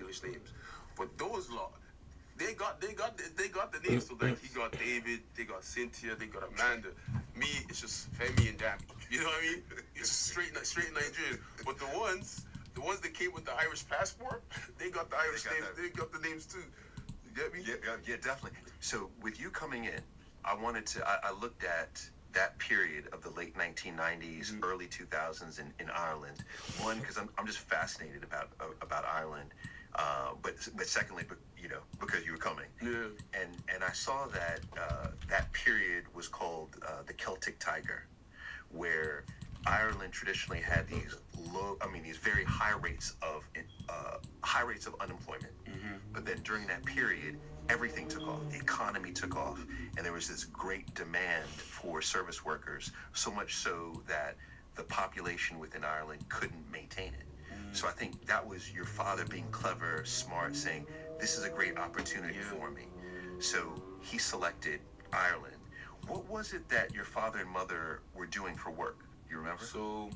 English names. But those lot, they got the names. So like he got David, they got Cynthia, they got Amanda. Me, it's just Femi and Dammy. You know what I mean? It's just straight Nigerian. But the ones that came with the Irish passport, they got the Irish names. They got the names too. You get me? Yeah, definitely. So with you coming in, I looked at that period of the late 1990s, early 2000s in Ireland. One, because I'm just fascinated about Ireland, but secondly, because you were coming. Yeah. And I saw that that period was called the Celtic Tiger, where Ireland traditionally had these these very high rates of unemployment. But then during that period, everything took off. The economy took off, and there was this great demand for service workers, so much so that the population within Ireland couldn't maintain it. So I think that was your father being clever, smart, saying, this is a great opportunity for me. So he selected Ireland. What was it that your father and mother were doing for work? You remember? So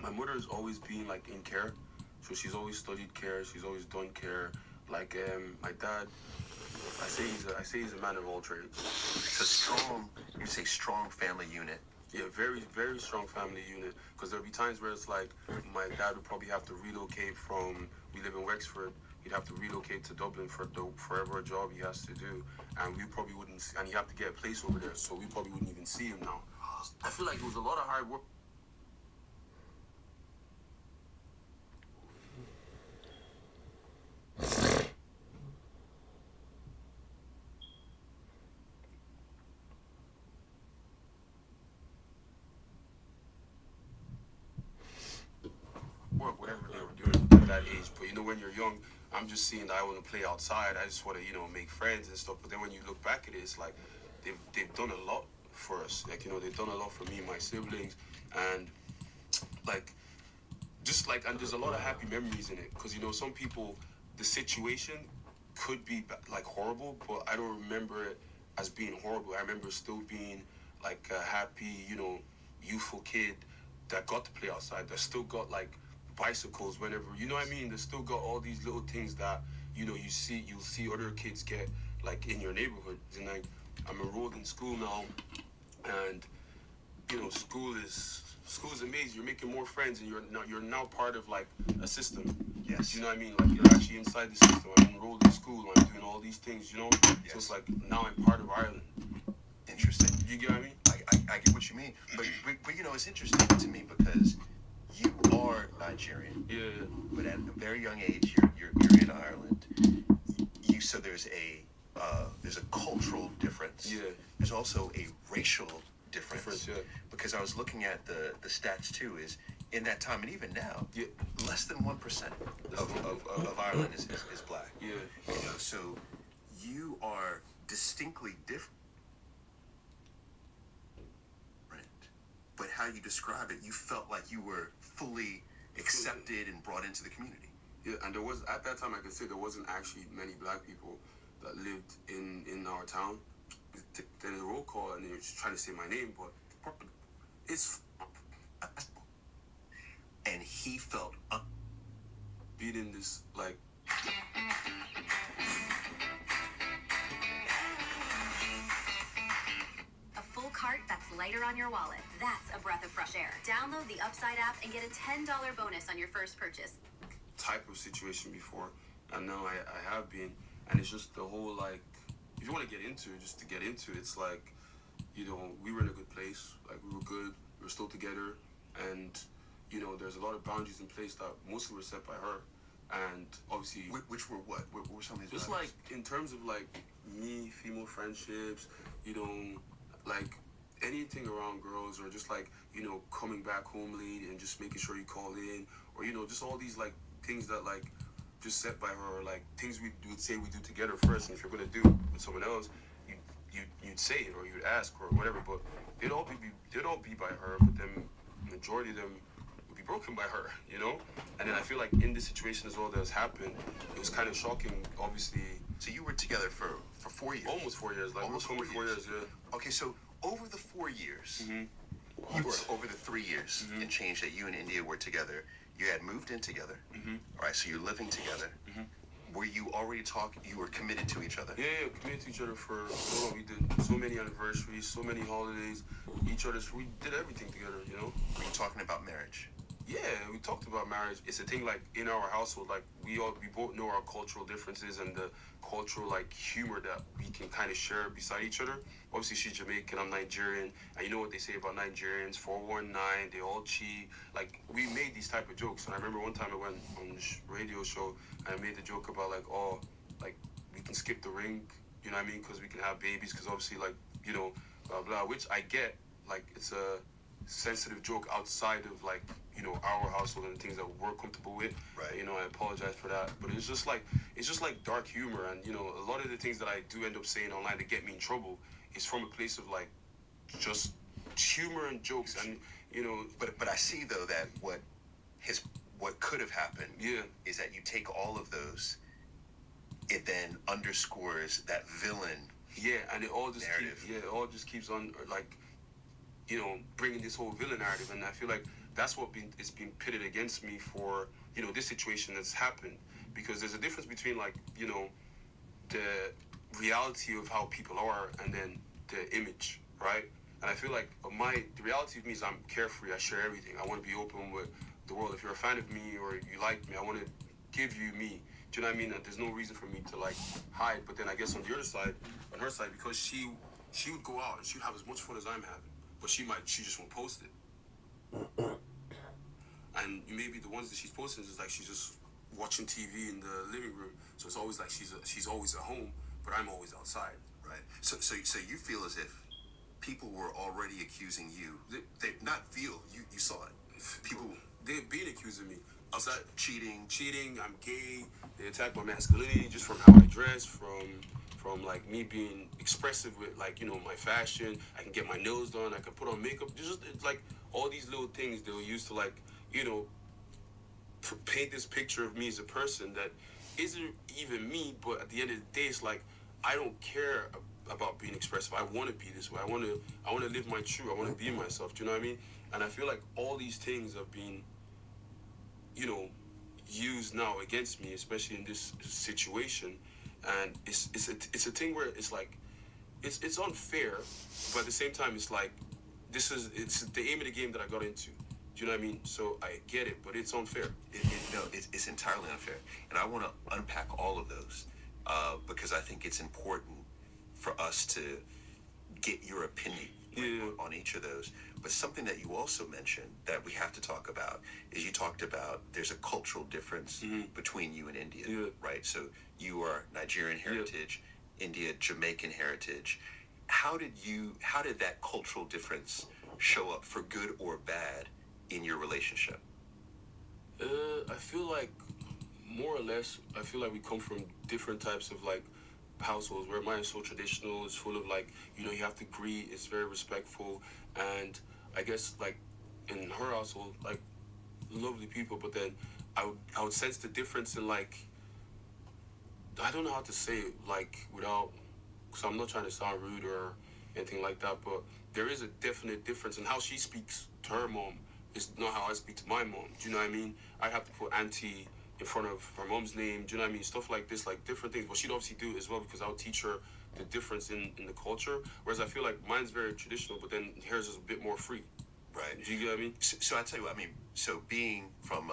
my mother has always been like in care. So she's always studied care. She's always done care. Like my dad, I say he's a man of all trades. It's a strong family unit. Yeah, very, very strong family unit. Because there'll be times where it's like my dad would probably have to relocate we live in Wexford, he'd have to relocate to Dublin for whatever job he has to do. And we probably wouldn't, and he have to get a place over there, so we probably wouldn't even see him now. I feel like it was a lot of hard work. Whatever they were doing at that age. But when you're young, I'm just seeing that I want to play outside. I just want to, make friends and stuff. But then when you look back at it, it's like they've done a lot for us. Like, they've done a lot for me and my siblings. And and there's a lot of happy memories in it. Because, some people, the situation could be like horrible, but I don't remember it as being horrible. I remember still being like a happy, youthful kid that got to play outside, that still got like bicycles whenever, you know what I mean? They still got all these little things that, you'll see other kids get like in your neighborhood. And like, I'm enrolled in school now, and school is amazing. You're making more friends, and you're now part of like a system. Yes. You know what I mean? Like, you're actually inside the system. I'm enrolled in school, I'm doing all these things, Yes. So it's like now I'm part of Ireland. Interesting. You get what I mean? I get what you mean, but it's interesting to me because you are Nigerian. Yeah. But at a very young age, you're in Ireland. So there's a cultural difference. Yeah. There's also a racial difference. Yeah. Because I was looking at the stats too. Is in that time and even now, Yeah. less than 1% of Ireland is black. Yeah. So you are distinctly different. But how you describe it, you felt like you were fully accepted and brought into the community. Yeah, and at that time, I could say there wasn't actually many black people that lived in our town. They did a roll call, and they were just trying to say my name, but it's... And he felt beating this, like... Cart that's lighter on your wallet. That's a breath of fresh air. Download the Upside app and get a $10 bonus on your first purchase. Type of situation before, and now I have been, and it's just the whole, like, if you want to get into it, just to get into it, it's like, we were in a good place, like, we were good, we were still together, and, there's a lot of boundaries in place that mostly were set by her, and obviously... Which were what? What were some of these just boundaries? Like, in terms of, like, me, female friendships, like, anything around girls, or just like, coming back home late and just making sure you call in, or, just all these like things that like just set by her, or like things we would say we do together first, and if you're gonna do with someone else, you'd say it, or you'd ask, or whatever, but they'd all be by her, but then majority of them would be broken by her, and then I feel like in this situation as well that has happened, it was kind of shocking, obviously. So you were together for 4 years? Almost 4 years, like almost 4 years, yeah. Okay, so over the 4 years, over the 3 years and change that you and India were together, you had moved in together. All right, so you're living together. were you already talking? You were committed to each other. Yeah, committed to each other for so long. We did so many anniversaries, so many holidays. We did everything together. You know. Were you talking about marriage? Yeah, we talked about marriage. It's a thing like in our household, like we both know our cultural differences and the cultural like humor that we can kind of share beside each other. Obviously, she's Jamaican, I'm Nigerian, and you know what they say about Nigerians: 419, they all cheat. Like we made these type of jokes, and I remember one time I went on this radio show and I made the joke about like, oh, like we can skip the ring, you know what I mean? Because we can have babies, because obviously like blah blah, which I get. Like it's a sensitive joke outside of like our household and things that we're comfortable with. Right. I apologize for that, but it's just like dark humor, and a lot of the things that I do end up saying online that get me in trouble is from a place of like just humor and jokes, and But I see though that what could have happened yeah, is that you take all of those, it then underscores that villain. yeah, and it all just Narrative. it all just keeps on like bringing this whole villain narrative, and I feel like that's what it's been pitted against me for this situation that's happened, because there's a difference between like the reality of how people are and then the image, right? And I feel like the reality of me is I'm carefree. I share everything. I want to be open with the world. If you're a fan of me or you like me, I want to give you me. Do you know what I mean? That there's no reason for me to like hide. But then I guess on the other side, on her side, because she would go out and she would have as much fun as I'm having, but she just won't post it. And maybe the ones that she's posting is like she's just watching TV in the living room. So it's always like she's always at home, but I'm always outside. Right. So you feel as if people were already accusing you. They not feel you saw it. People They've been accusing me of cheating. I'm gay. They attack my masculinity just from how I dress, from like me being expressive with like my fashion. I can get my nails done. I can put on makeup. Just it's like all these little things they'll use to like paint this picture of me as a person that isn't even me. But at the end of the day, it's like I don't care about being expressive. I want to be this way. I want to live my truth. I want to be myself. Do you know what I mean? And I feel like all these things have been used now against me, especially in this situation. And it's a thing where it's like it's unfair, but at the same time it's like it's the aim of the game that I got into. Do you know what I mean? So I get it, but it's unfair. It's entirely unfair, and I want to unpack all of those because I think it's important for us to get your opinion on each of those. But something that you also mentioned that we have to talk about is you talked about there's a cultural difference between you and India, right? So you are Nigerian heritage, India, Jamaican heritage. How did that cultural difference show up for good or bad in your relationship? I feel like more or less, I feel like we come from different types of like households, where mine is so traditional. It's full of like, you have to greet, it's very respectful. And I guess like in her household, like lovely people, but then I would sense the difference in like, I don't know how to say it like without, so I'm not trying to sound rude or anything like that, but there is a definite difference in how she speaks to her mom. It's not how I speak to my mom. Do you know what I mean? I have to put auntie in front of her mom's name. Do you know what I mean? Stuff like this, like different things. But she'd obviously do it as well, because I'll teach her the difference in the culture. Whereas I feel like mine's very traditional, but then hers is a bit more free. Right. Do you get what I mean? So I tell you what, I mean, so being from,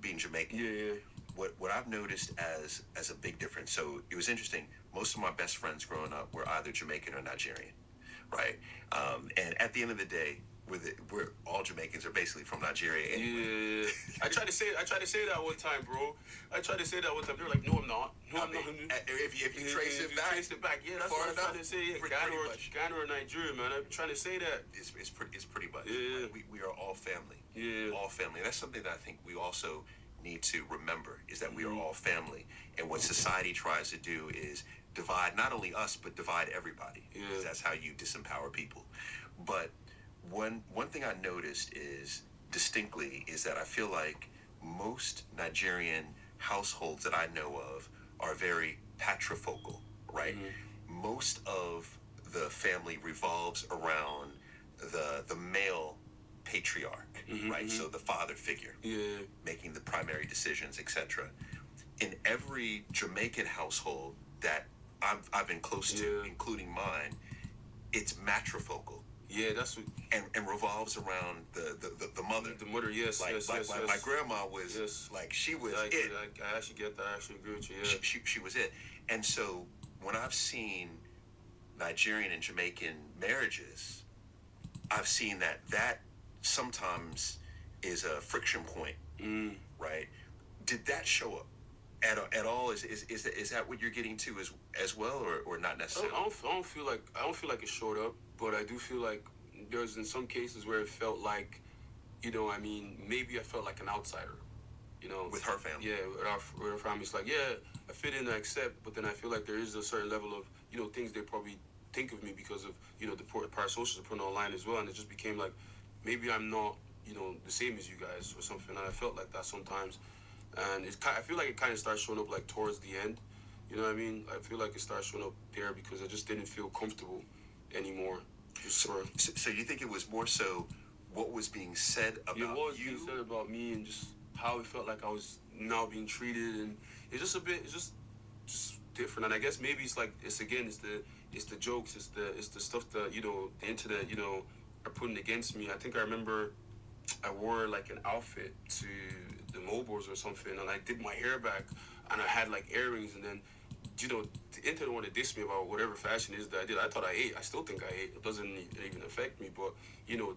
being Jamaican, what I've noticed as a big difference, so it was interesting, most of my best friends growing up were either Jamaican or Nigerian, right? And at the end of the day, we're all Jamaicans are basically from Nigeria anyway. I tried to say that one time, bro. I tried to say that one time. They were like, no, I'm not. No, I'm not. If you trace it back, yeah, that's what I'm trying to say. Ghana or Nigeria, man. I'm trying to say that. It's pretty much. Yeah. We are all family. Yeah. All family. And that's something that I think we also need to remember, is that we are all family. And what society tries to do is divide not only us, but divide everybody. Yeah. Because that's how you disempower people. But one thing I noticed distinctly is that I feel like most Nigerian households that I know of are very patrifocal, right? Most of the family revolves around the male patriarch, right? So the father figure, making the primary decisions, etc. in every Jamaican household that I've been close to, including mine, it's matrifocal. Yeah, that's what. And revolves around the mother. The mother, yes, yes. My grandma was she was it. I actually get that. I actually agree with you. Yeah. She was it. And so when I've seen Nigerian and Jamaican marriages, I've seen that sometimes is a friction point, right? Did that show up at all? Is that what you're getting to as well, or not necessarily? I don't feel like it showed up, but I do feel like there's in some cases where it felt like, I mean, maybe I felt like an outsider, with her family. Yeah, with her family. It's like, yeah, I fit in, I accept, but then I feel like there is a certain level of, things they probably think of me because of, the parasocials are putting online as well, and it just became like, maybe I'm not, the same as you guys or something, and I felt like that sometimes, and I feel like it kind of starts showing up like towards the end, you know what I mean? I feel like it starts showing up there because I just didn't feel comfortable anymore. So you think it was more so what was being said about you? What was being said about me and just how it felt like I was now being treated, and it's just different. And I guess maybe it's the jokes, it's the stuff that the internet are putting against me. I think I remember I wore like an outfit to the Mobos or something, and I did my hair back, and I had like earrings, and then the internet wanted to diss me about whatever fashion is that I did. I thought I ate. I still think I ate. It doesn't even affect me, but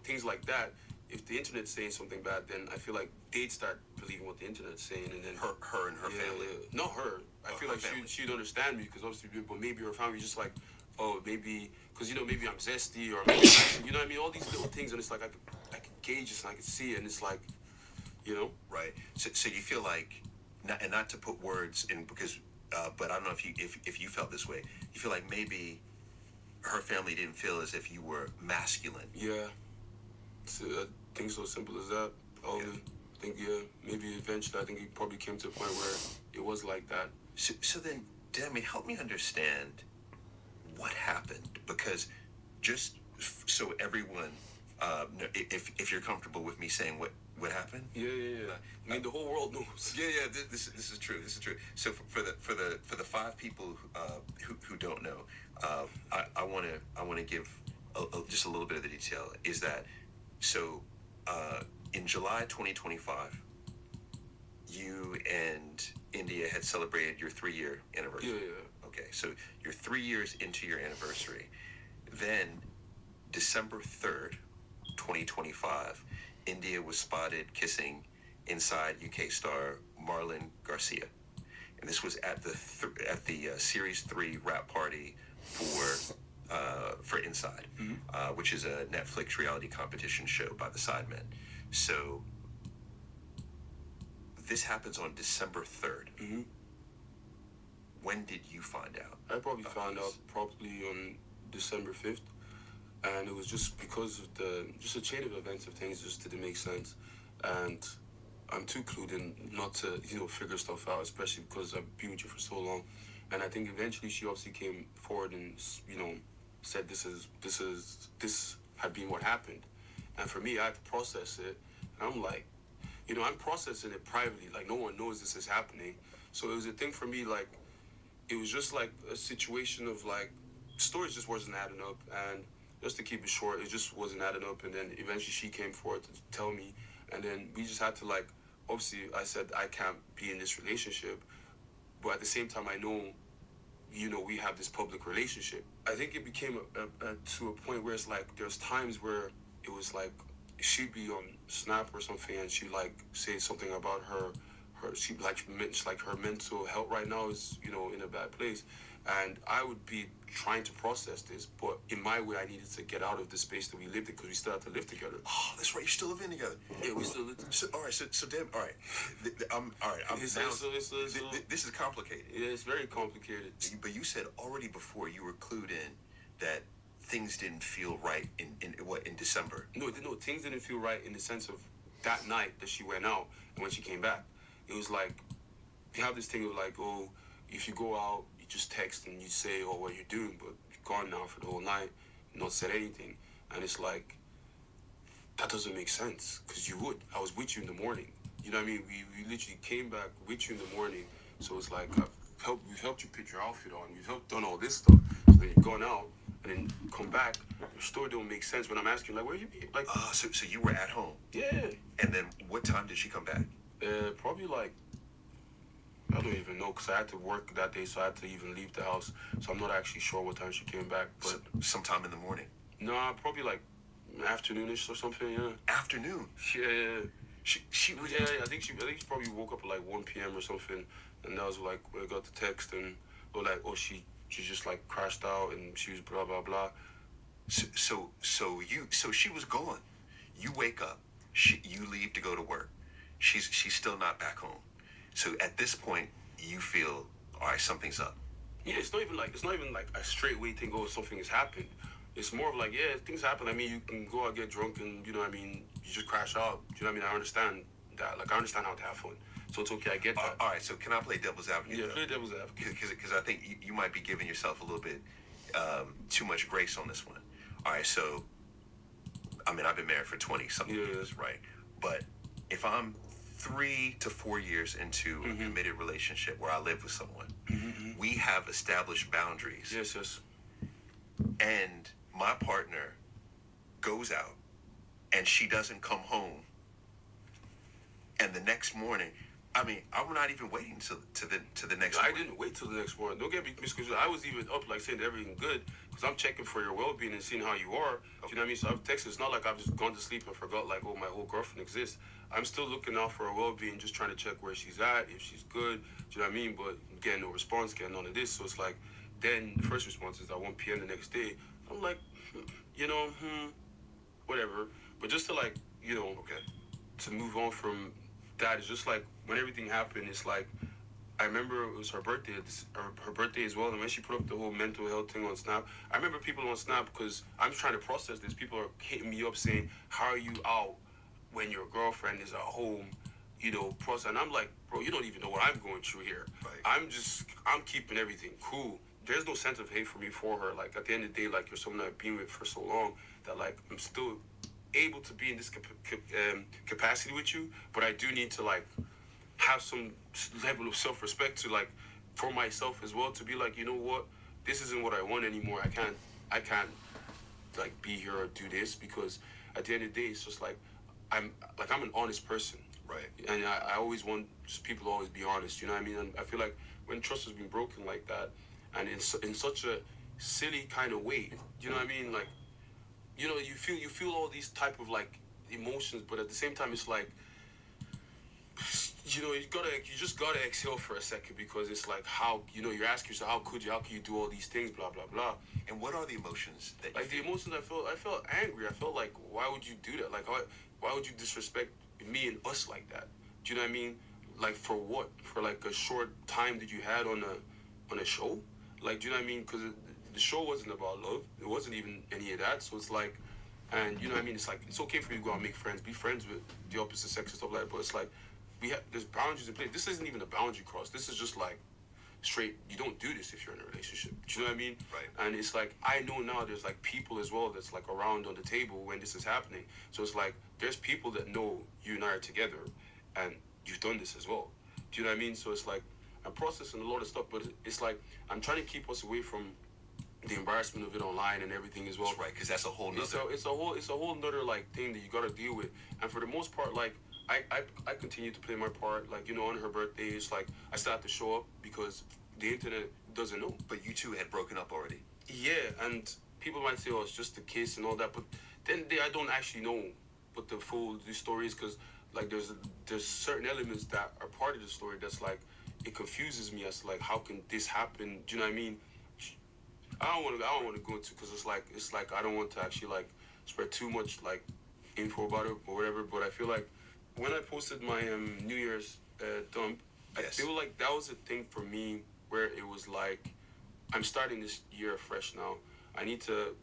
things like that. If the internet's saying something bad, then I feel like they'd start believing what the internet's saying, and then her and her family. Yeah. Not her. I feel like she'd understand me because obviously, but maybe her family just like, oh, maybe because maybe I'm zesty or maybe, what I mean, all these little things, and it's like I could gauge it and I could see it, and it's like, right. So you feel like, not to put words in because, but I don't know if you felt this way. You feel like maybe her family didn't feel as if you were masculine. Yeah. I think so simple as that. I think, maybe eventually I think it probably came to a point where it was like that. So then, Demi, help me understand what happened, because just so everyone, if you're comfortable with me saying what happened. Yeah. I mean, the whole world knows. Yeah. This is true. This is true. So for the 5 people who don't know, I want to give just a little bit of the detail. Is that so? In July 2025, you and India had celebrated your 3-year anniversary. Yeah. Okay, so you're 3 years into your anniversary. Then, December 3rd, 2025, India was spotted kissing inside UK star Marlon Garcia, and this was at the Series 3 wrap party for Inside, which is a Netflix reality competition show by the Sidemen. So this happens on December 3rd. Mm-hmm. When did you find out? I probably found out probably on December 5th. And it was just because of just a chain of events of things just didn't make sense. And I'm too clued in not to, figure stuff out, especially because I've been with you for so long. And I think eventually she obviously came forward and, said this had been what happened. And for me, I had to process it. And I'm like, I'm processing it privately. Like, no one knows this is happening. So it was a thing for me, like, it was just like a situation of like, stories just wasn't adding up. And just to keep it short, it just wasn't adding up. And then eventually she came forward to tell me. And then we just had to like, obviously I said, I can't be in this relationship. But at the same time, I know, we have this public relationship. I think it became to a point where it's like, there's times where it was like, she'd be on Snap or something and she'd like say something about her her mental health right now is, in a bad place. And I would be trying to process this, but in my way, I needed to get out of the space that we lived in because we still had to live together. Oh, that's right. You're still living together. Yeah, we still live together. So, all right. So damn. All right. This is complicated. Yeah, it's very complicated. But you said already before you were clued in that things didn't feel right in December. No, things didn't feel right in the sense of that night that she went out and when she came back. It was like, you have this thing of like, oh, if you go out, you just text and you say, oh, what you're doing, but you're gone now for the whole night, not said anything. And it's like, that doesn't make sense, because you would. I was with you in the morning. You know what I mean? We literally came back with you in the morning. So it's like we've helped you pick your outfit on, we've helped done all this stuff. So then you've gone out and then come back. Your story don't make sense when I'm asking like, where you be? Like, So you were at home, yeah, and then what time did she come back? probably like I don't even know because I had to work that day, so I had to even leave the house. So I'm not actually sure what time she came back, but Sometime in the morning. no, probably like afternoonish or something. Yeah. Afternoon. Yeah. She was. Yeah, I think she probably woke up at like 1 p.m. or something, and that was like when I got the text and or like she just like crashed out and she was blah blah blah. So she was gone. You wake up. You leave to go to work. She's still not back home. So at this point, you feel, all right, something's up. Yeah, it's not even like a straightway thing. Oh, something has happened. It's more of like, yeah, things happen. I mean, you can go out, get drunk, and you know, what I mean, you just crash out. You know what I mean? I understand that. Like, I understand how to have fun. So it's okay. I get that. All right. So can I play devil's advocate? Yeah, though? play devil's advocate. Because I think you might be giving yourself a little bit too much grace on this one. All right. So, I mean, I've been married for 20-something years, right? But if I'm 3 to 4 years into a committed relationship where I live with someone, we have established boundaries. Yes, yes. And my partner goes out and she doesn't come home. And the next morning, I mean, I'm not even waiting to the next I morning. didn't wait till the next morning. Don't get me misconstrued. I was even up like saying everything good because I'm checking for your well-being and seeing how you are. Do you know what I mean? So I've texted. It's not like I've just gone to sleep and forgot like, oh, my whole girlfriend exists. I'm still looking out for her well-being, just trying to check where she's at, if she's good. Do you know what I mean? But getting no response, getting none of this. So it's like, then the first response is at 1 p.m. the next day. I'm like, you know, whatever. But just to like, you know, Okay. to move on from that, it's just like when everything happened, it's like I remember it was her birthday, her birthday as well, and when she put up the whole mental health thing on Snap, I remember people on Snap because I'm trying to process this. People are hitting me up saying, "How are you out when your girlfriend is at home?" You know, process, and I'm like, bro, you don't even know what I'm going through here. Right. I'm keeping everything cool. There's no sense of hate for me for her. Like at the end of the day, like you're someone I've been with for so long that like I'm still able to be in this capacity with you, but I do need to like have some level of self-respect to like for myself as well to be like, you know what, this isn't what I want anymore. I can't like be here or do this because at the end of the day, it's just like I'm an honest person, Right. and I always want just people to always be honest. You know what I mean? And I feel like when trust has been broken like that, and in such a silly kind of way, you know what I mean? Like, you know, you feel all these type of like emotions, but at the same time, it's like, you know, you just gotta exhale for a second because it's like how, you know, you're asking yourself, how can you do all these things, blah blah blah. And what are the emotions that you Like the feel? emotions I felt angry. I felt like, why would you do that? Like, why would you disrespect me and us like that? Do you know what I mean? Like for what? For like a short time that you had on a show? Like, do you know what I mean? Because the show wasn't about love. It wasn't even any of that. So it's like, and you know what I mean? It's like it's okay for you to go out and make friends, be friends with the opposite sex and stuff like that. But it's like there's boundaries in place. This isn't even a boundary cross. This is just like straight. You don't do this if you're in a relationship. Do you know what I mean? Right. And it's like I know now there's like people as well that's like around on the table when this is happening. So it's like there's people that know you and I are together, and you've done this as well. Do you know what I mean? So it's like I'm processing a lot of stuff, but it's like I'm trying to keep us away from the embarrassment of it online and everything as well. That's right, because that's a whole nother. It's a whole nother like thing that you gotta deal with. And for the most part, like I continue to play my part. Like, you know, on her birthday, it's like I still have to show up because the internet doesn't know. But you two had broken up already. Yeah, and people might say, oh, it's just a kiss and all that, but then I don't actually know what the story is because like there's certain elements that are part of the story that's like it confuses me as to, like, how can this happen? Do you know what I mean? I don't want to go into because it's like I don't want to actually like spread too much like info about it or whatever. But I feel like when I posted my New Year's dump, Yes. I feel like that was a thing for me where it was like I'm starting this year fresh now. I need to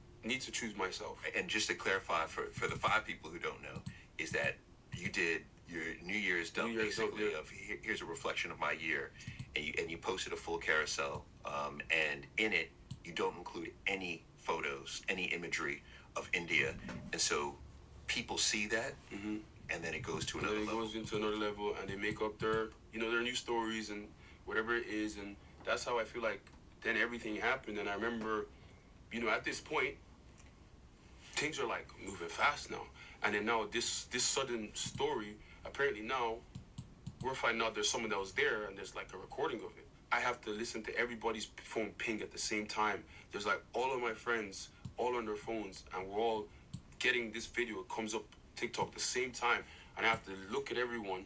choose myself. And just to clarify for the 5 people who don't know, is that you did your New Year's dump, New Year's dump, basically yeah. of here's a reflection of my year, and you posted a full carousel, and in it you don't include any photos, any imagery of India, and so people see that, and then it goes to And another then it level. goes into another level, and they make up their new stories and whatever it is, and that's how I feel like then everything happened. And I remember, at this point, things are like moving fast now. And then now this sudden story, apparently now we're finding out there's someone that was there and there's like a recording of it. I have to listen to everybody's phone ping at the same time. There's like all of my friends all on their phones, and we're all getting this video. It comes up TikTok the same time, and I have to look at everyone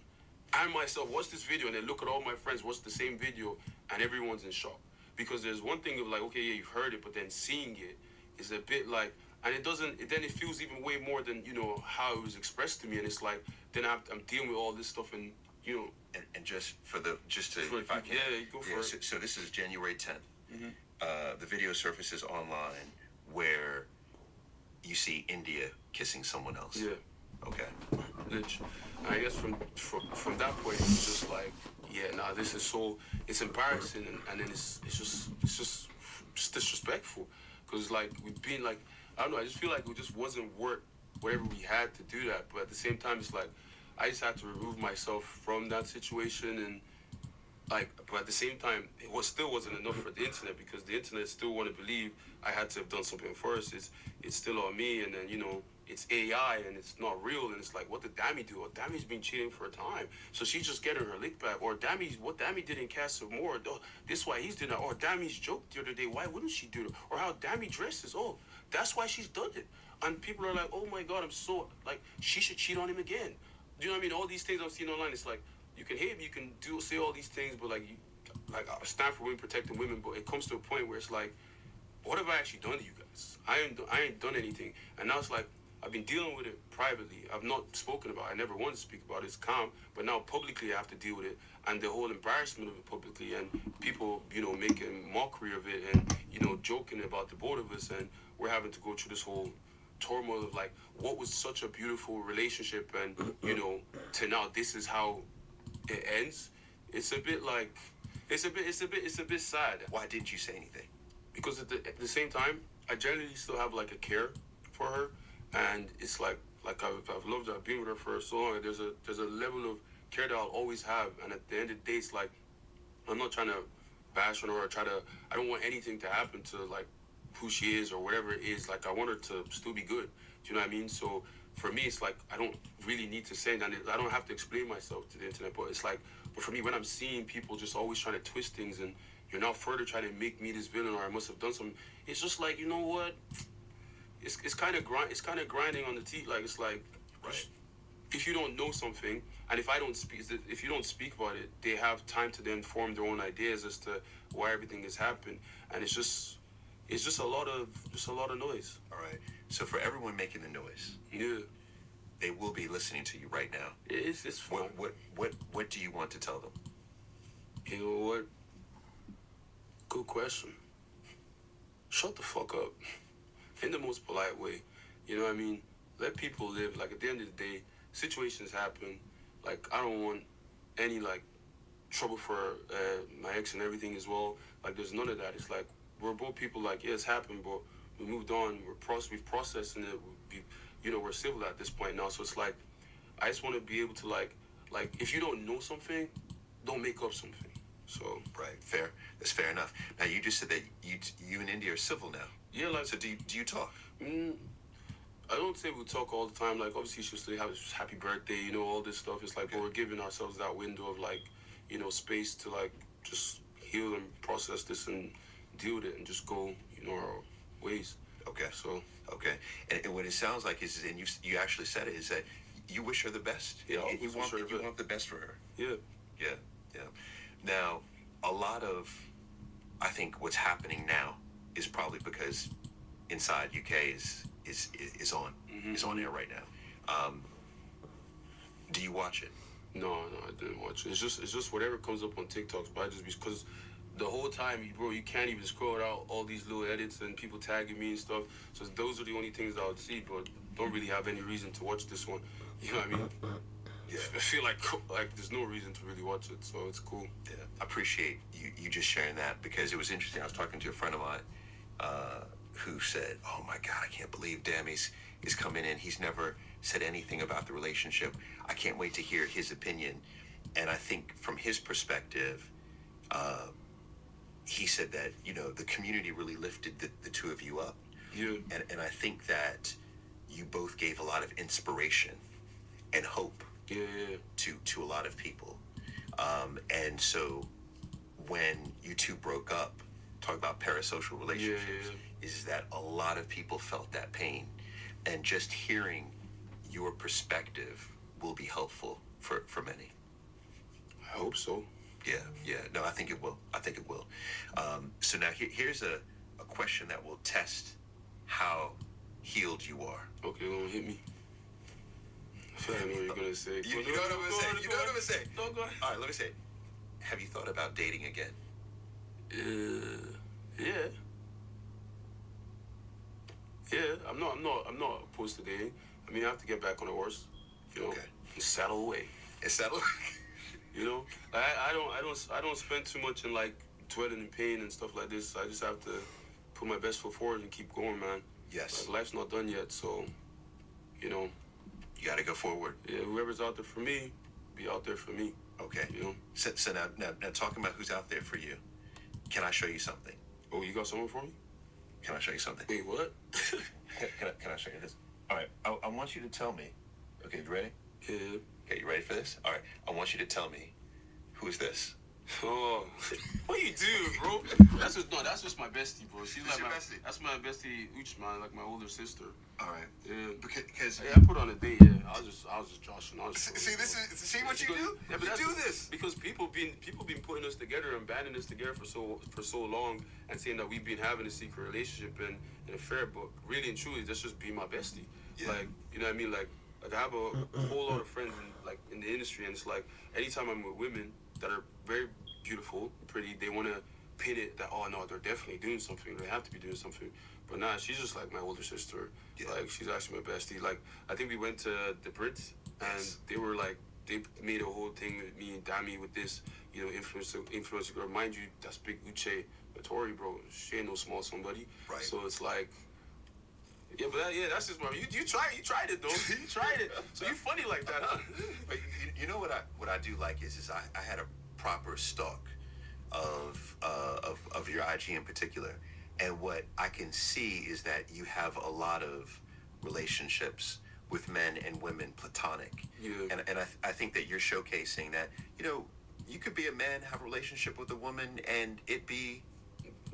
and myself watch this video, and then look at all my friends watch the same video, and everyone's in shock. Because there's one thing of like, okay, yeah, you've heard it, but then seeing it is a bit like, and then it feels even way more than how it was expressed to me. And it's like, then I'm dealing with all this stuff, and and just to if I can, go for it. So this is January 10th. The video surfaces online where you see India kissing someone else. Yeah. Okay. Literally. And I guess from that point, it's just like, this is it's embarrassing, and then it's just disrespectful, because like we've been like, I don't know, I just feel like it just wasn't worth whatever we had to do that. But at the same time, it's like I just had to remove myself from that situation, and but at the same time, it still wasn't enough for the internet, because the internet still want to believe I had to have done something first. It's still on me, and then it's AI and it's not real, and it's like, what did Dami do? Oh, Dami's been cheating for a time, so she's just getting her lick back. Or what Dami did in Casa More, this why he's doing that. Or Dami's joked the other day, why wouldn't she do it? Or how Dami dresses, oh, that's why she's done it. And people are like, oh my God, I'm so like, she should cheat on him again. Do you know what I mean? All these things I've seen online, it's like, you can hate me, you can say all these things, but like I stand for women, protecting women, but it comes to a point where it's like, what have I actually done to you guys? I ain't done anything. And now it's like, I've been dealing with it privately. I've not spoken about it. I never wanted to speak about it. It's calm. But now publicly I have to deal with it. And the whole embarrassment of it publicly, and people, making mockery of it, and, joking about the both of us. And we're having to go through this whole turmoil of like, what was such a beautiful relationship, and, to now this is how it ends. It's a bit like, it's a bit sad. Why didn't you say anything? Because at the same time, I generally still have like a care for her, and it's like I've loved her. I've been with her for so long. There's a level of care that I'll always have, and at the end of the day, it's like, I'm not trying to bash on her or I don't want anything to happen to like who she is or whatever it is. Like, I want her to still be good. Do you know what I mean? So for me, it's like, I don't really need to say that. I don't have to explain myself to the internet, but it's like, but for me, when I'm seeing people just always trying to twist things, and you're now further trying to make me this villain, or I must have done something, it's just like, you know what? It's kind of grinding on the teeth. Like, it's like, right. If you don't know something, and if you don't speak about it, they have time to then form their own ideas as to why everything has happened, and it's just a lot of noise. All right. So for everyone making the noise, they will be listening to you right now. It's fine. What do you want to tell them? You know what? Good question. Shut the fuck up. In the most polite way. You know what I mean? Let people live. Like, at the end of the day, situations happen. Like, I don't want any, like, trouble for my ex and everything as well. Like, there's none of that. It's like, we're both people, like, yeah, it's happened, but we moved on. We've processed it. We're civil at this point now. So it's like, I just want to be able to, like, if you don't know something, don't make up something. So. Right. Fair. That's fair enough. Now, you just said that you and India are civil now. Yeah, like. So do you talk? I don't say we talk all the time. Like, obviously she'll still have happy birthday, all this stuff. It's like, Okay. But we're giving ourselves that window of like, space to like just heal and process this and deal with it and just go, our ways. Okay. So. Okay. And what it sounds like is, and you actually said it, is that you wish her the best. Yeah, you want the best for her. Yeah. Yeah. Yeah. Now, a lot of, I think what's happening now is probably because Inside UK is on air right now. Do you watch it? No, I didn't watch it. It's just whatever comes up on TikToks, but I just because the whole time, bro, you can't even scroll out all these little edits and people tagging me and stuff. So those are the only things I would see, but don't really have any reason to watch this one. You know what I mean? Yeah. I feel like there's no reason to really watch it, so it's cool. Yeah, I appreciate you just sharing that, because it was interesting. I was talking to a friend of mine who said, "Oh my God, I can't believe Dami's is coming in. He's never said anything about the relationship. I can't wait to hear his opinion." And I think from his perspective, he said that, the community really lifted the two of you up. Yeah. And I think that you both gave a lot of inspiration and hope Yeah. to a lot of people. And so when you two broke up, talk about parasocial relationships, is that a lot of people felt that pain. And just hearing your perspective will be helpful for many. I hope so. Yeah. No, I think it will. So now here's a question that will test how healed you are. Okay, don't hit me. I feel like I know what you're gonna say. You know what I'm gonna say? You know what I'm gonna say? No, go ahead. All right, let me say. Have you thought about dating again? Yeah. Yeah, I'm not opposed to dating. I mean, I have to get back on the horse, Okay. and saddle away. Is that I don't spend too much in like dwelling in pain and stuff like this. I just have to put my best foot forward and keep going, man. Yes. Like, life's not done yet, so You got to go forward. yeah, whoever's out there for me, be out there for me. Okay. You know. So now talking about who's out there for you, can I show you something? Oh, you got someone for me? Can I show you something? Wait, what? Can I show you this? All right. I want you to tell me. Okay, you ready? Yeah. Okay, you ready for this? All right. I want you to tell me, who's this? Oh, what you do, bro? That's just my bestie, bro. She's Who's like your my bestie? That's my bestie, Uch, man, like my older sister. All right. Yeah. Because Yeah, I put on a date. Yeah, I was just joshing. see what you do? Yeah, but You that's do this. because people been putting us together and banding us together for so long and saying that we've been having a secret relationship and an affair, but really and truly, that's just being my bestie. Yeah. Like, you know what I mean? Like I have a whole lot of friends in the industry, and it's like anytime I'm with women that are very beautiful, pretty, they want to pin it that, oh no, they're definitely doing something. They have to be doing something. But nah, she's just like my older sister. Yeah. Like, she's actually my bestie. Like, I think we went to the Brits, and Yes. they were like, they made a whole thing with me and Dami with this, influencer girl. Mind you, that's big Uche Tori, bro. She ain't no small somebody. Right. So it's like, yeah, but that's just my. You tried it though. You tried it. So you funny like that, huh? But you know what I do like is I had a proper stalk of your IG in particular, and what I can see is that you have a lot of relationships with men and women, platonic. Yeah. And I think that you're showcasing that you could be a man, have a relationship with a woman, and it be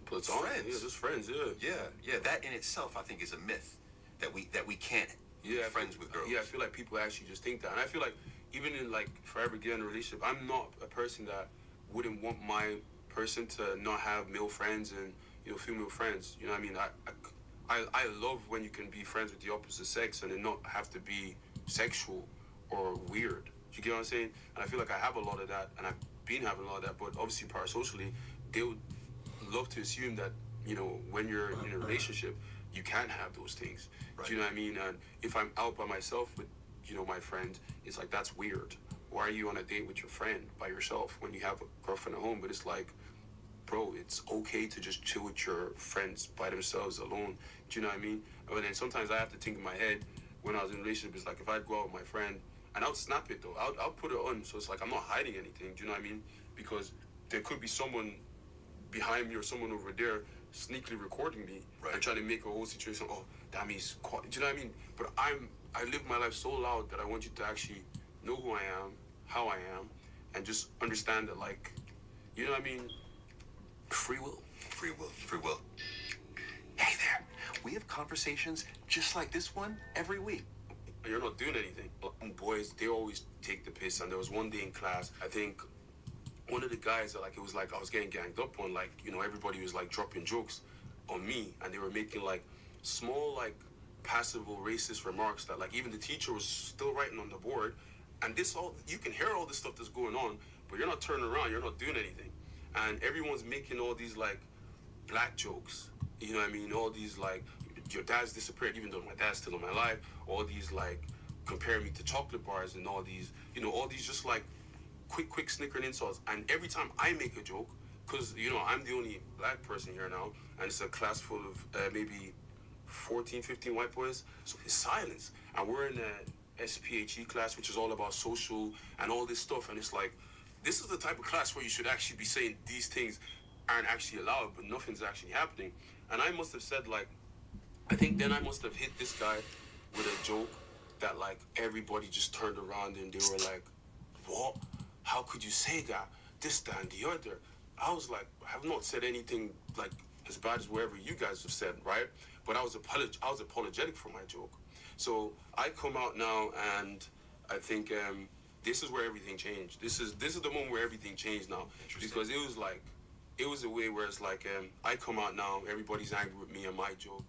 Platonic. friends. Yeah, just friends. Yeah. Yeah. That in itself, I think, is a myth that we can't be friends with girls. Yeah, I feel like people actually just think that, and I feel like even in like forever getting in a relationship, I'm not a person that wouldn't want my person to not have male friends and female friends. You know what I mean? I love when you can be friends with the opposite sex and it not have to be sexual or weird. You get what I'm saying? And I feel like I have a lot of that, and I've been having a lot of that. But obviously, parasocially, they would love to assume that when you're in a relationship, you can't have those things. Right. Do you know what I mean? And if I'm out by myself with my friend, it's like, that's weird. Why are you on a date with your friend by yourself when you have a girlfriend at home? But it's like, bro, it's okay to just chill with your friends by themselves alone. Do you know what I mean? But then sometimes I have to think in my head when I was in a relationship, it's like if I'd go out with my friend, and I'll snap it though, I'll put it on, so it's like I'm not hiding anything. Do you know what I mean? Because there could be someone behind me or someone over there sneakily recording me Right. and trying to make a whole situation. Oh, that means quiet. Do you know what I mean? But I live my life so loud that I want you to actually know who I am, how I am, and just understand that, like, you know what I mean? Free will. Free will. Hey there. We have conversations just like this one every week. You're not doing anything. Boys, they always take the piss. And there was one day in class, I think one of the guys that, like, it was like I was getting ganged up on, like, everybody was like dropping jokes on me, and they were making like small, like, passable racist remarks that, like, even the teacher was still writing on the board. And you can hear all this stuff that's going on, but you're not turning around, you're not doing anything. And everyone's making all these like black jokes, you know what I mean? All these like, your dad's disappeared even though my dad's still in my life. All these like, comparing me to chocolate bars, and all these just like quick snickering insults. And every time I make a joke, because I'm the only black person here now, and it's a class full of maybe 14, 15 white boys, so it's silence. And we're in a SPHE class, which is all about social and all this stuff, and it's like this is the type of class where you should actually be saying these things aren't actually allowed, but nothing's actually happening. And I must have said, like, I think then I must have hit this guy with a joke that, like, everybody just turned around and they were like, what? How could you say that? This, that, and the other. I was like, I have not said anything, like, as bad as whatever you guys have said, right? But I was apologetic for my joke. So I come out now, and I think this is where everything changed. This is the moment where everything changed now, because it was a way where it's like I come out now, everybody's angry with me and my joke.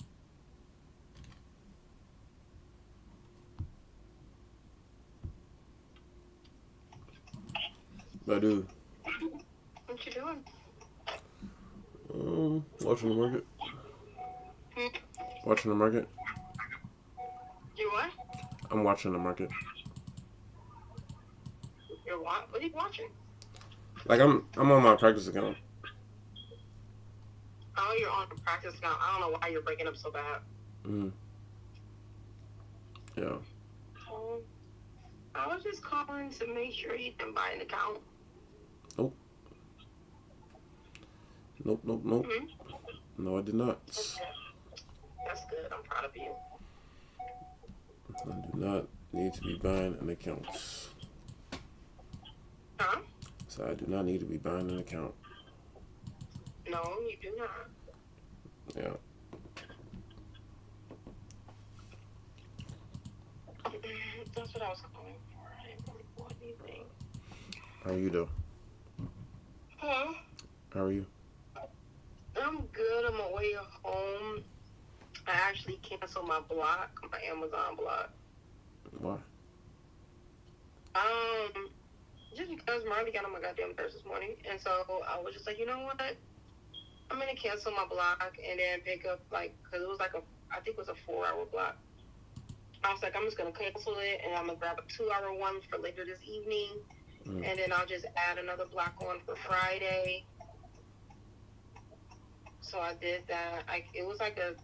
Badu. What you doing? Watching the market. Watching the market. You what? I'm watching the market. You're what? What are you watching? Like I'm on my practice account. Oh, you're on the practice account. I don't know why you're breaking up so bad. Yeah. I was just calling to make sure you didn't buy an account. Nope. No, I did not. Okay. That's good. I'm proud of you. I do not need to be buying an account. Huh? So I do not need to be buying an account. No, you do not. Yeah. That's what I was calling for. I didn't really want anything. How are you though? Huh? How are you? I'm good. I'm away home. I actually canceled my block, my Amazon block. Why? Just because Marley got on my goddamn nerves this morning, and so I was just like, you know what? I'm gonna cancel my block and then pick up cause it was I think it was a 4-hour block. I was like, I'm just gonna cancel it and I'm gonna grab a 2-hour one for later this evening, and then I'll just add another block on for Friday. So I did that. It was like a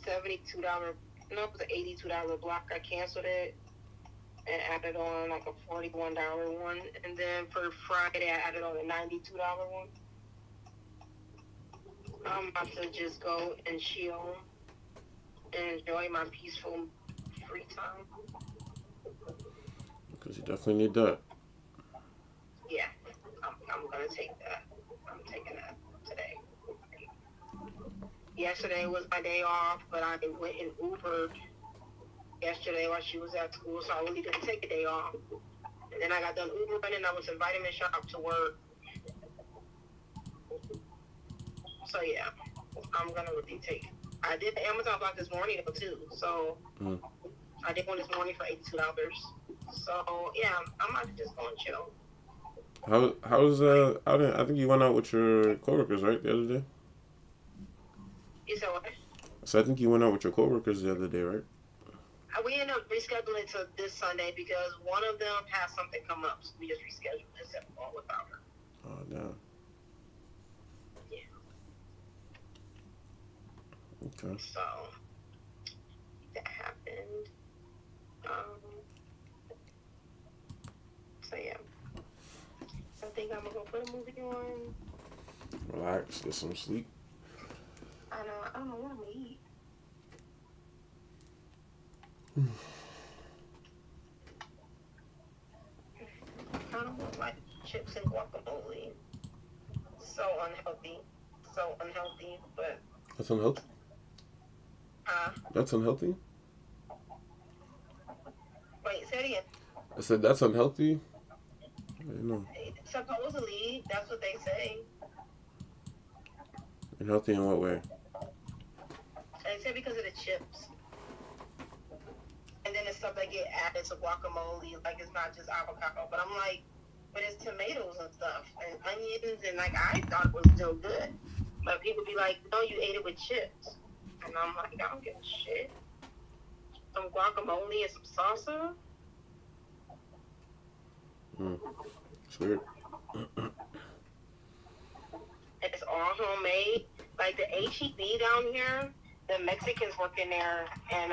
$72. No, it was an $82 block. I canceled it and added on like a $41 one, and then for Friday I added on a $92 one. I'm about to just go and chill and enjoy my peaceful free time. Because you definitely need that. Yeah, I'm gonna take that. I'm taking that today. Yesterday was my day off, but I went and Ubered yesterday while she was at school, so I really didn't take a day off. And then I got done Ubering and I went to Vitamin Shop to work. So yeah, I'm gonna really take. I did the Amazon block this morning though too, so I did one this morning for $82. So yeah, I'm about to just go and chill. How's I think you went out with your coworkers, right, the other day? You said what? So I think you went out with your coworkers the other day, right? We ended up rescheduling to this Sunday because one of them has something come up, so we just rescheduled it except all without her. Oh, damn. Yeah. Okay. So that happened. So yeah. I think I'm gonna go put a movie on. Relax, get some sleep. I don't know what I'm gonna eat. I don't know, like chips and guacamole. So unhealthy, but That's unhealthy? That's unhealthy? wait, say it again. I said that's unhealthy? I didn't know. Supposedly, that's what they say. Unhealthy in what way? They say because of the chips. And then the stuff that get added to guacamole, like it's not just avocado. But I'm like, but it's tomatoes and stuff and onions, and like I thought it was still good. But people be like, no, you ate it with chips. And I'm like, I don't give a shit. Some guacamole and some salsa. It's weird. It's all homemade. Like the HEB down here, the Mexicans work in there, and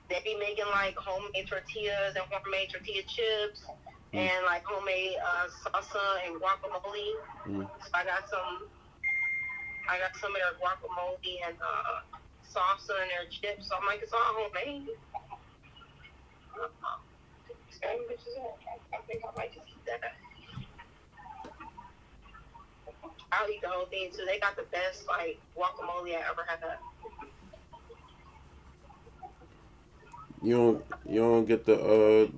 they be making like homemade tortillas and homemade tortilla chips and like homemade salsa and guacamole. Mm. So I got some of their guacamole and salsa and their chips. So I'm like, it's all homemade. I think I might just eat that. I'll eat the whole thing too. They got the best like guacamole I ever had. You don't get the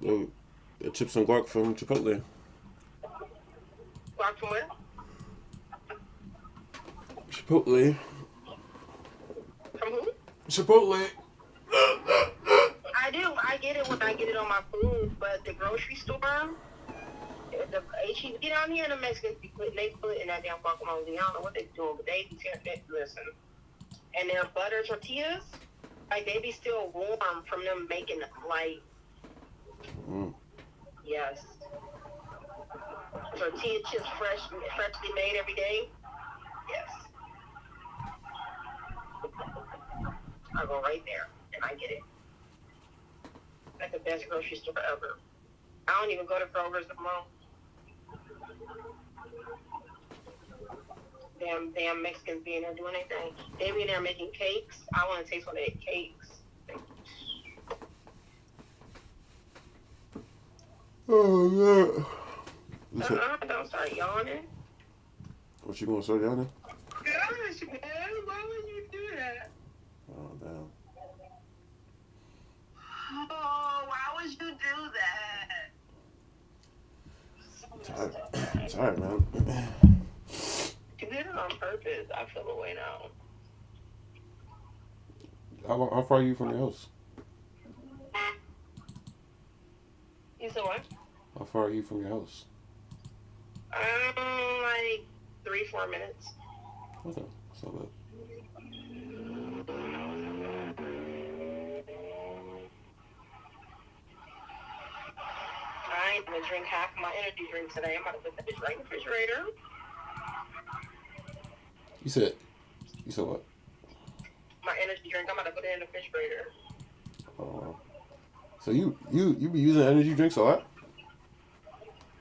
chips and guac from Chipotle. Guac from where? Chipotle. From who? Chipotle. I do. I get it when I get it on my food, but the grocery store, the HEB down here, the Mexicans, they put it in that damn guacamole. I don't know what they're doing, but they be listen. And their butter tortillas, like they be still warm from them making like, yes, tortilla chips freshly made every day. Yes, I go right there and I get it. That's the best grocery store ever. I don't even go to Kroger's no more. Damn Mexicans be in there doing their thing. They be in there making cakes. I want to taste one of their cakes. Oh yeah. Don't start yawning. What you gonna start yawning? Gosh, man, why would you do that? Oh damn. Oh, why would you do that? I'm tired, man. You did it on purpose. I feel away now. How far are you from your house? You said what? How far are you from your house? Like 3-4 minutes. Okay, so bad. I ain't gonna drink half of my energy drink today. I'm about to put that bitch right in the refrigerator. You said what? My energy drink, I'm about to put it in the refrigerator. So you be using energy drinks a lot?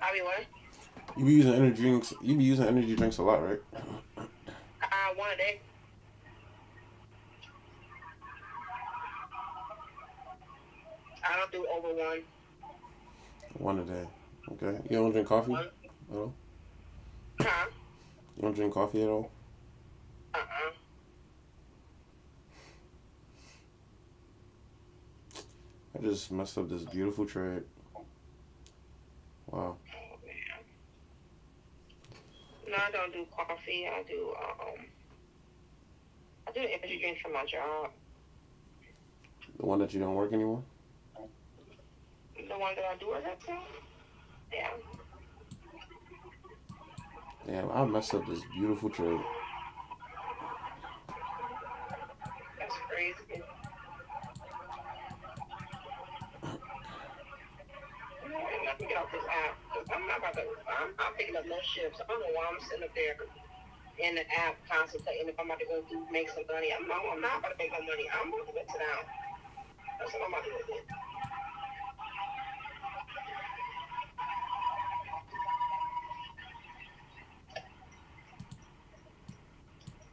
I be what? You be using energy drinks. You be using energy drinks a lot, right? One a day. I don't do over one. One a day. Okay. You don't drink coffee One. at all? Huh? You don't drink coffee at all? I just messed up this beautiful trade. Wow. Oh, man. No, I don't do coffee. I do energy drinks for my job. The one that you don't work anymore? The one that I do work at too? Yeah. Damn, I messed up this beautiful trade. That's crazy. Let me get off this app. I'm not picking up no shifts. I don't know why I'm sitting up there in the app contemplating if I'm about to go make some money. I'm not about to make no money. I'm about to go sit down. That's what I'm about to do.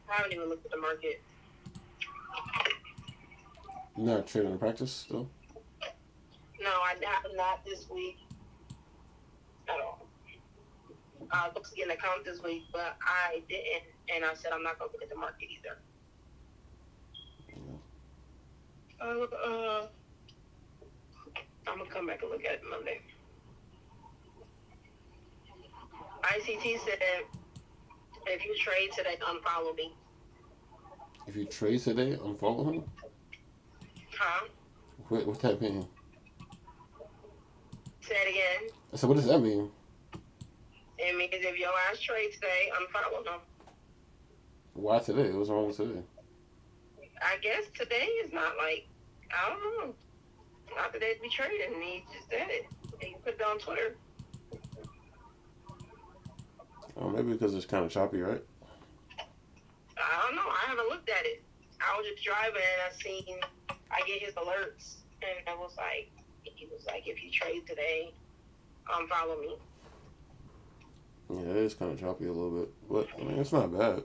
I haven't even looked at the market. You're not trading in practice still? No, not this week at all. I was supposed to get an account this week, but I didn't, and I said I'm not going to look at the market either. I'm going to come back and look at it Monday. ICT said, if you trade today, unfollow me. If you trade today, unfollow him? Huh? What that mean? Say it again. So what does that mean? It means if your ass trade today, unfollow them. Why today? What's wrong with today? I guess today is not like, I don't know. Not the day to be trading. He just said it. He put it on Twitter. Oh, maybe because it's kind of choppy, right? I don't know. I haven't looked at it. I was just driving and I get his alerts, and he was like, if you trade today, unfollow me. Yeah, it is kind of choppy a little bit, but I mean, it's not bad.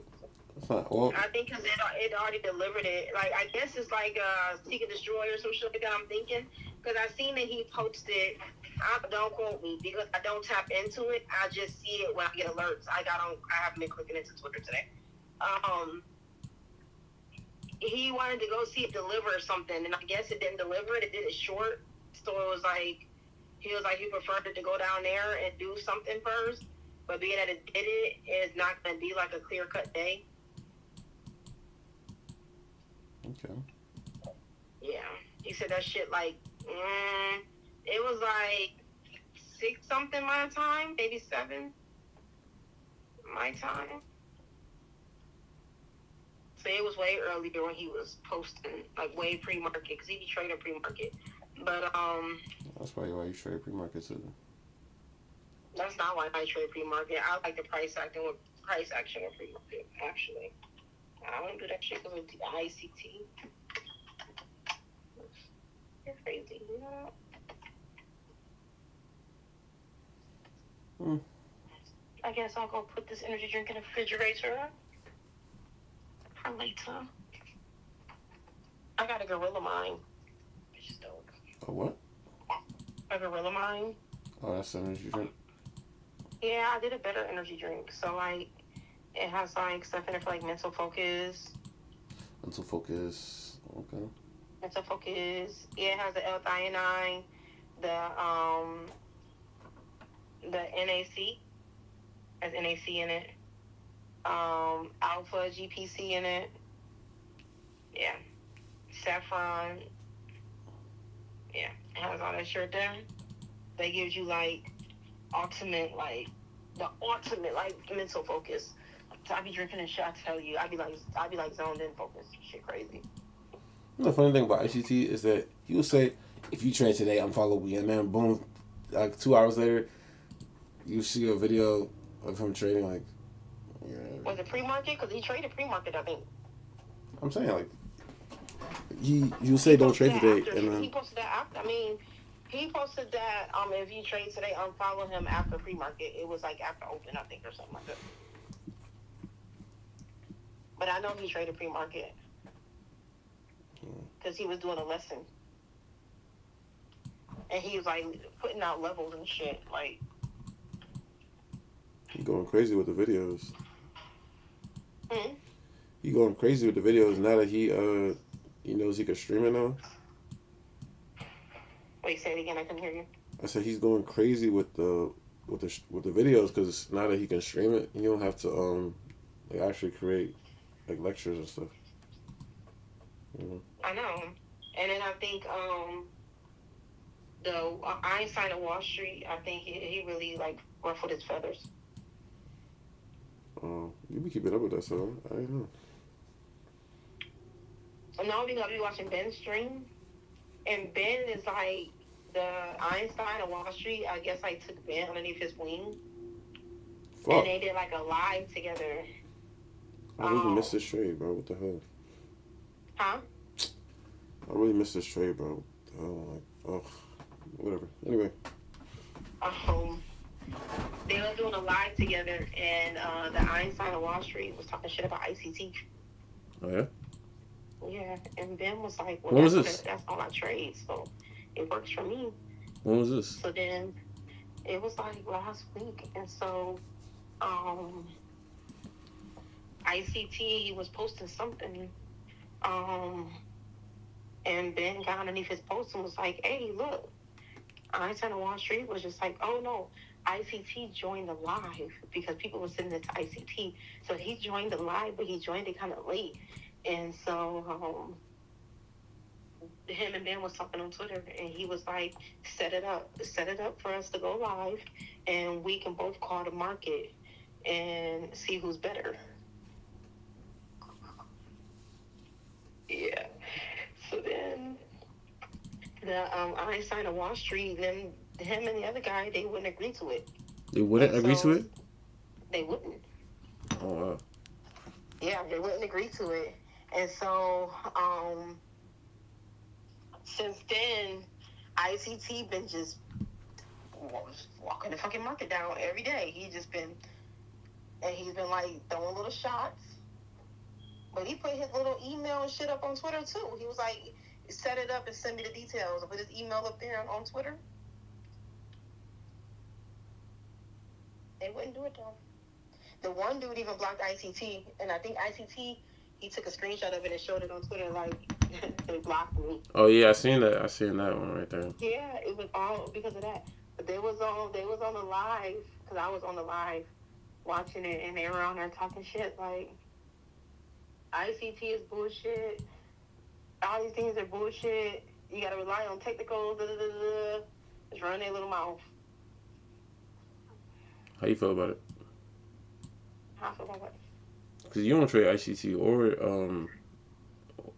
It's not. Well, I think because it already delivered it. Like, I guess it's like Seek and Destroy or some shit like that, I'm thinking. Because I seen that he posted, don't quote me, because I don't tap into it. I just see it when I get alerts. I haven't been clicking into Twitter today. He wanted to go see it deliver or something, and I guess it didn't deliver it. It did it short. So it was like, he preferred it to go down there and do something first. But being that it did it, it's not going to be like a clear-cut day. okay. Yeah. He said that shit like, it was like 6 something my time, maybe 7 my time. So it was way earlier when he was posting, like way pre-market, because he be trading pre-market. But That's probably why you trade pre-market too. that's not why I trade pre-market. I like the price action with pre-market, actually. I don't do that shit with the ICT. You're crazy, you know? I guess I'll go put this energy drink in the refrigerator for later. I got a Gorilla Mine. Which is dope. A what? A Gorilla Mine. Oh, that's the energy drink. Yeah, I did a better energy drink. So, like, it has, like, stuff in it for, like, mental focus. Mental focus. Okay. Mental focus. Yeah, it has the L-thionine, the NAC. Has NAC in it. Alpha GPC in it. Yeah. Saffron. Yeah. It has all that shit there. That gives you, like, the ultimate, like, mental focus. So I be drinking and shit, I tell you. I be like zoned in focus. Shit crazy. The funny thing about ICT is that he will say, if you trade today, unfollow me. And then boom, like 2 hours later, you see a video of him trading, like, yeah. Was it pre-market? Because he traded pre-market, I think. I'm saying, like, you say don't trade today. And then he posted that after. I mean, he posted that, if you trade today, unfollow him after pre-market. It was like after open, I think, or something like that. But I know he traded pre-market. Because he was doing a lesson. And he was, like, putting out levels and shit. Like, he going crazy with the videos. hmm? He going crazy with the videos now that he knows he can stream it now. Wait, say it again. I couldn't hear you. I said he's going crazy with the videos because now that he can stream it, he don't have to like actually create like lectures and stuff. I know. And then I think the Einstein of Wall Street, I think he really, like, ruffled his feathers. You be keeping up with that, so I don't know. No, because I be watching Ben's stream, and Ben is like the Einstein of Wall Street. I guess I took Ben underneath his wing, Fuck. and they did like a live together. I really missed this trade, bro. What the hell? Huh? I really missed this trade, bro. What the hell? Like, oh, whatever. Anyway. They were doing a live together, and the Einstein of Wall Street was talking shit about ICT. Oh yeah. Yeah, and Ben was like, "Well, when was this? That's all I trade, so it works for me." When was this? So then, it was like last week, and so, ICT was posting something, and Ben got underneath his post and was like, "Hey, look." Einstein on Wall Street was just like, "Oh no, ICT joined the live," because people were sending it to ICT. So he joined the live, but he joined it kind of late. And so him and Ben was talking on Twitter, and he was like, set it up for us to go live, and we can both call the market and see who's better. Yeah. So then the Einstein of Wall Street, then him and the other guy, they wouldn't agree to it. They wouldn't agree to it? They wouldn't. Oh wow. Yeah, they wouldn't agree to it. And so, since then, ICT been just walking the fucking market down every day. He's been like throwing little shots. But he put his little email and shit up on Twitter too. He was like, set it up and send me the details. I put his email up there on Twitter. They wouldn't do it though. The one dude even blocked ICT, and I think ICT, he took a screenshot of it and showed it on Twitter like, they blocked me. Oh yeah, I seen that. I seen that one right there. Yeah, it was all because of that. But they was on the live, because I was on the live watching it, and they were on there talking shit like, ICT is bullshit. All these things are bullshit. You gotta rely on technicals. Just run their little mouth. How you feel about it? How I feel about what? Because you don't trade ICT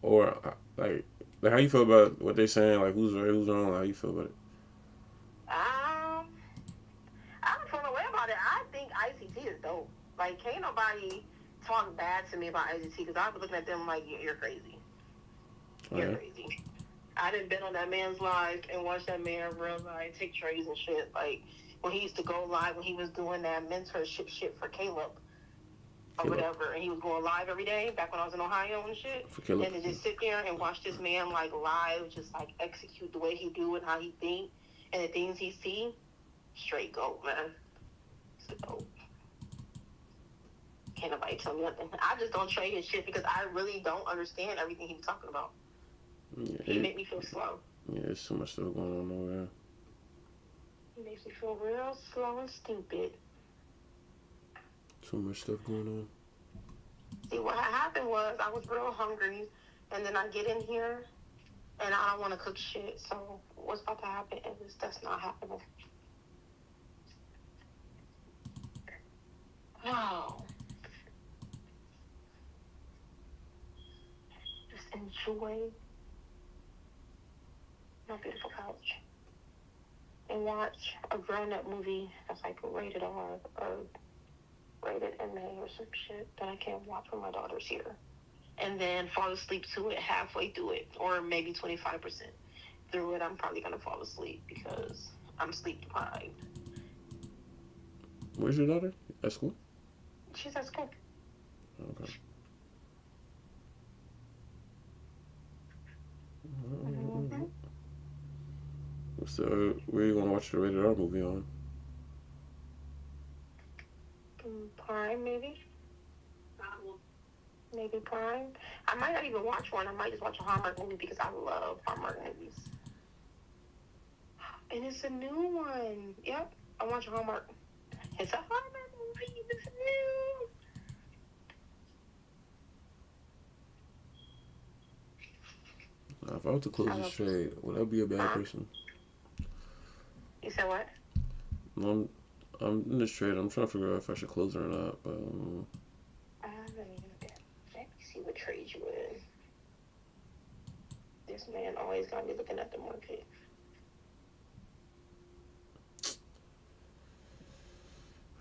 or like how you feel about what they're saying? Like who's right, who's wrong? How you feel about it? I don't feel no way about it. I think ICT is dope. Like, can't nobody talk bad to me about ICT, because I've been looking at them like, you're crazy. You're crazy. I done been on that man's live and watched that man real life take trades and shit. Like, when he used to go live, when he was doing that mentorship shit for Caleb or whatever, and he was going live every day back when I was in Ohio and shit. And to just sit there and watch this man like live, just like execute the way he do and how he think and the things he see, straight gold, man. It's dope. Can't nobody tell me nothing. I just don't trade his shit because I really don't understand everything he's talking about. Yeah, he make me feel slow. Yeah, there's so much stuff going on over there. He makes me feel real slow and stupid. So much stuff going on. See, what happened was I was real hungry, and then I get in here, and I don't want to cook shit. So what's about to happen is that's not happening. No. Just enjoy my beautiful couch and watch a grown-up movie that's like rated R or rated MA or some shit that I can't watch when my daughter's here. And then fall asleep to it halfway through it, or maybe 25% through it. I'm probably going to fall asleep because I'm sleep deprived. Where's your daughter? At school? She's at school. Okay. Mm-hmm. So, where are you going to watch the rated R movie on? Prime, maybe? Maybe Prime. I might not even watch one. I might just watch a Hallmark movie because I love Hallmark movies. And it's a new one. Yep, I watch a Hallmark. It's a Hallmark movie. It's new. Now, if I was to close this trade, would I be a bad person? You said what? No, I'm in this trade. I'm trying to figure out if I should close it or not. But let me see what trade you in. This man always got me looking at the market.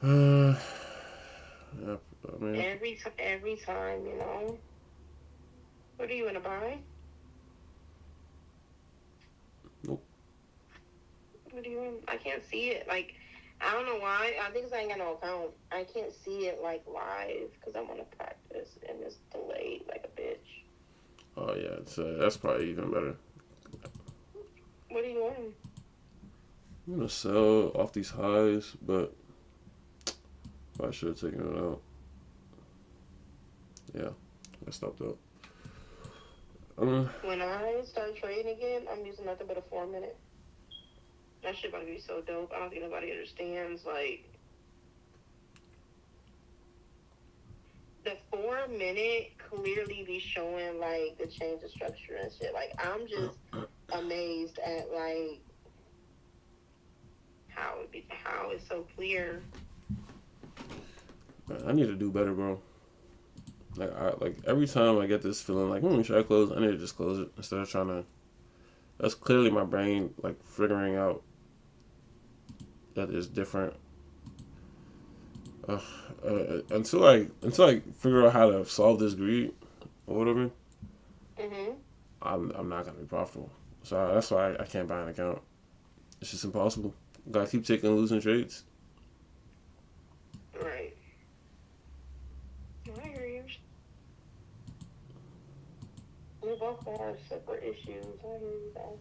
Yeah, I mean, every time, you know. What are you gonna buy? Nope. What are you in? I can't see it. Like, I don't know why. I think 'cause I ain't got no account. I can't see it like live because I'm gonna practice and it's delayed like a bitch. oh yeah, that's probably even better. What are you in? I'm gonna sell off these highs, but I should have taken it out. Yeah, I stopped out. When I start trading again, I'm using nothing but a 4-minute. That shit gonna be so dope. I don't think nobody understands. Like, the 4-minute clearly be showing like the change of structure and shit. Like, I'm just amazed at like how it's so clear. Man, I need to do better, bro. Like every time I get this feeling like, should I close? I need to just close it instead of trying to. That's clearly my brain like figuring out that it's different. Until I figure out how to solve this greed or whatever, I'm not gonna be profitable. So that's why I can't buy an account. It's just impossible. Gotta keep taking losing trades. Right. I hear you. We both got our separate issues. I hear you guys.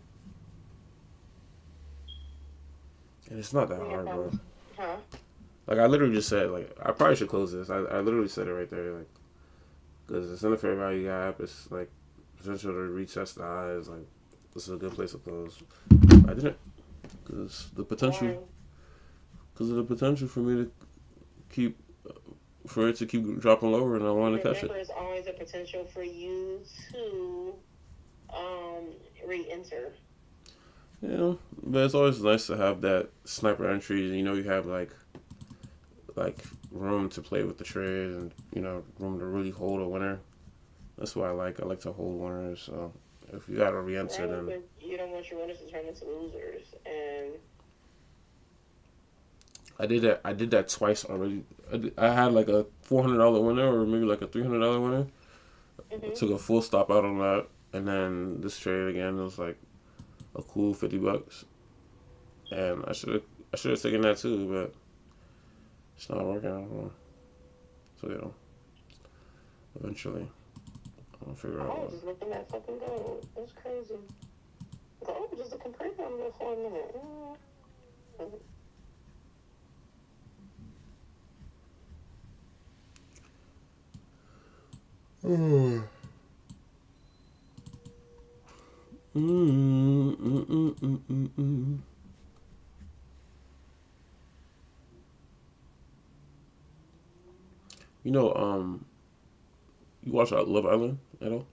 And it's not that Yeah, hard, bro. Huh? Like, I literally just said, like, I probably should close this. I literally said it right there, like, because it's in the fair value gap. It's, like, potential to retest the highs. Like, this is a good place to close. I didn't. Because the potential, because of the potential for me to keep, for it to keep dropping lower, and I want to catch it. There's always a potential for you to re-enter. Yeah, but it's always nice to have that sniper entry. You know, you have like room to play with the trade, and you know, room to really hold a winner. That's why I like to hold winners. So if you got to re-enter, Right, then but you don't want your winners to turn into losers, and I did that twice already. I had like a $400 winner, or maybe like a $300 winner. I took a full stop out on that, and then this trade again was like a cool $50, and I should have taken that too, but it's not working out. So you know, eventually, I'll figure I out. was just looking at fucking gold. It's crazy. Gold was just looking pretty on there for a minute. You know, you watch Love Island at all?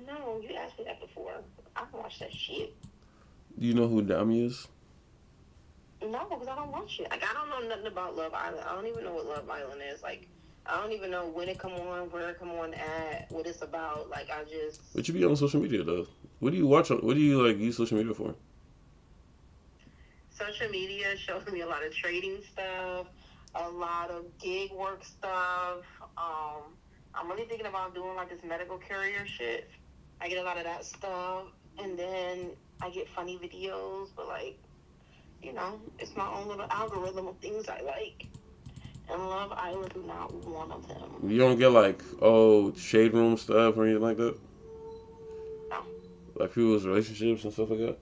No, you asked me that before. I don't watch that shit. Do you know who Dami is? No, because I don't watch it. Like, I don't know nothing about Love Island. I don't even know what Love Island is. Like, I don't even know when it come on, where it come on at, what it's about. Like, I just... But you be on social media, though. What do you watch? What do you, like, use social media for? Social media shows me a lot of trading stuff, a lot of gig work stuff. I'm really thinking about doing, like, this medical carrier shit. I get a lot of that stuff. And then I get funny videos, but, like, you know, it's my own little algorithm of things I like. And Love Island is not one of them. You don't get, like, shade room stuff or anything like that? No. Like people's relationships and stuff like that?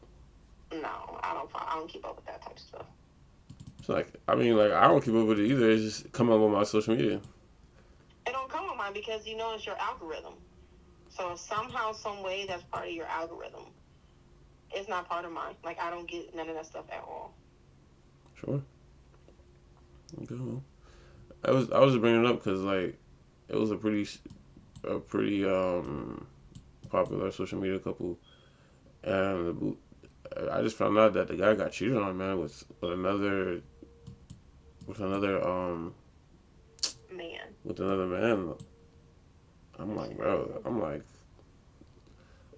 No, I don't keep up with that type of stuff. It's like, I mean, like, I don't keep up with it either. It's just come up on my social media. It don't come on mine because you know it's your algorithm. So somehow, some way, that's part of your algorithm. It's not part of mine. Like, I don't get none of that stuff at all. Sure. Okay, well. I was just bringing it up because, like, it was a pretty popular social media couple, and I just found out that the guy got cheated on, man, with another man. I'm like, bro.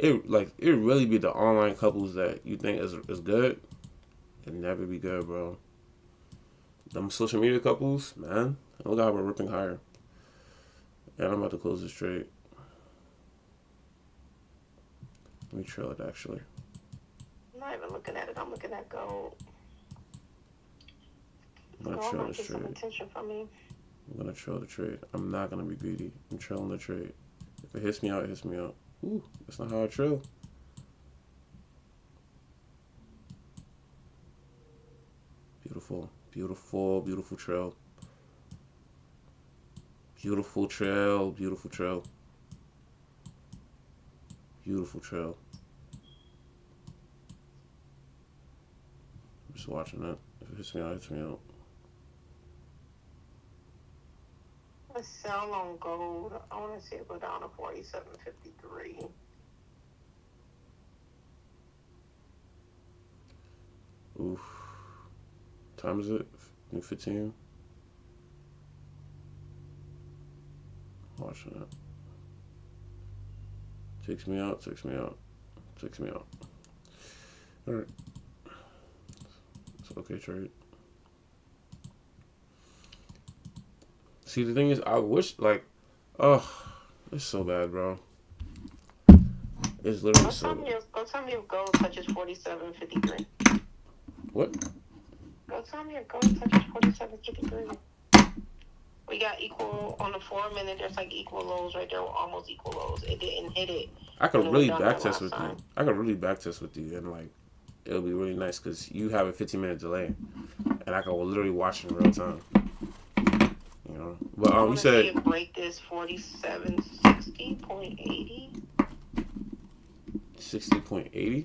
It really be the online couples that you think is good, it never be good, bro. Them social media couples, man, look how we're ripping higher. And I'm about to close this trade. Let me trail it, actually. I'm not even looking at it. I'm looking at gold. I'm gonna trail this Get some trade. attention from me. I'm gonna trail the trade. I'm not gonna be greedy. I'm trailing the trade. If it hits me out, it hits me out. Ooh, that's not how I trail. Beautiful, beautiful, beautiful trail. Beautiful trail, beautiful trail. Beautiful trail. I'm just watching it. If it hits me out, it hits me out. Let's sell on gold. I want to see it go down to 47.53. Oof. Time is it? 15? Watching it. Takes me out. Alright. It's okay trade. See, the thing is, I wish, like, it's so bad, bro. It's literally so bad. Go tell me if gold touches 47.53. What? Go tell me go and touch 47.53. We got equal on the 4 minute. There's like equal lows right there, almost equal lows. It didn't hit it. I could when it really went down back that test last with time. you. I could really back test with you, and like it'll be really nice because you have a 15-minute delay, and I can literally watch it in real time. You know, but you said see it break this 4760.80. 60.80.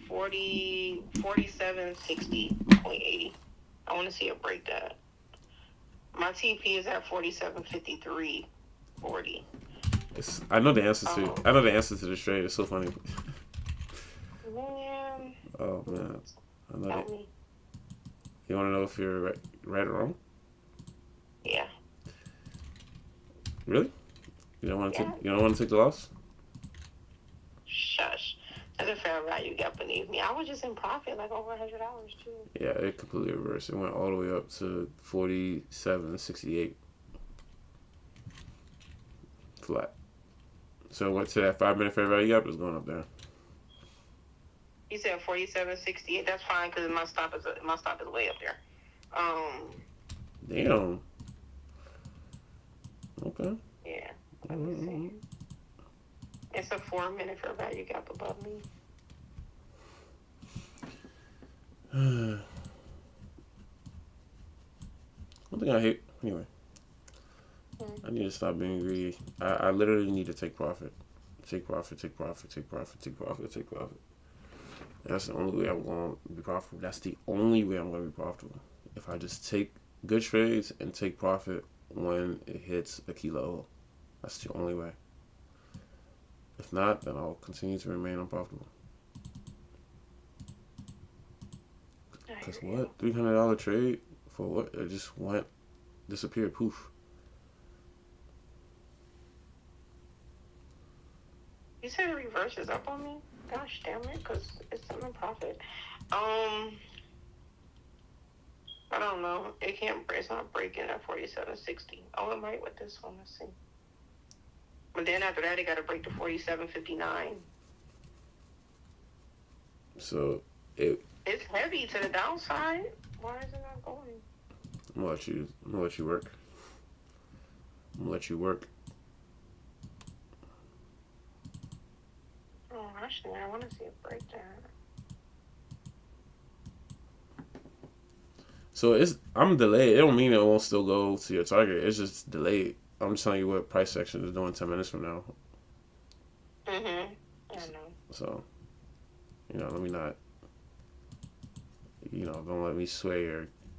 4760.80. I want to see it break that. My TP is at 4753.40. I know the answer to. I know the answer to this trade. It's so funny. Man. Oh man, I know Tell that. me. You want to know if you're right or wrong? Yeah. Really? You don't want to. Yeah. You don't want to take the loss? Shush. That's a fair value gap beneath me. I was just in profit, like over $100 too. Yeah, it completely reversed. It went all the way up to 47.68 flat. So what to that 5-minute fair value gap is going up there. You said 47.68. That's fine because my stop is way up there. Damn. Okay. Yeah. Let me see. It's a 4 minute fair value gap above me. One thing I hate, anyway. I need to stop being greedy. I literally need to take profit. Take profit. That's the only way I'm going to be profitable. That's the only way I'm going to be profitable. If I just take good trades and take profit when it hits a key level. That's the only way. If not, then I'll continue to remain unprofitable. Because what? $300 trade? For what? It just disappeared, poof. You said it reverses up on me? Gosh damn it, because it's still in profit. I don't know. It's not breaking at 47.60. Oh, it might with this one. Let's see. But then after that, it got to break to 47.59. So it's heavy to the downside. Why is it not going? I'm gonna let you work. Oh, actually, I want to see it break that. So I'm delayed. It don't mean it won't still go to your target. It's just delayed. I'm just telling you what price section is doing 10 minutes from now. I know. So, let me not. Don't let me sway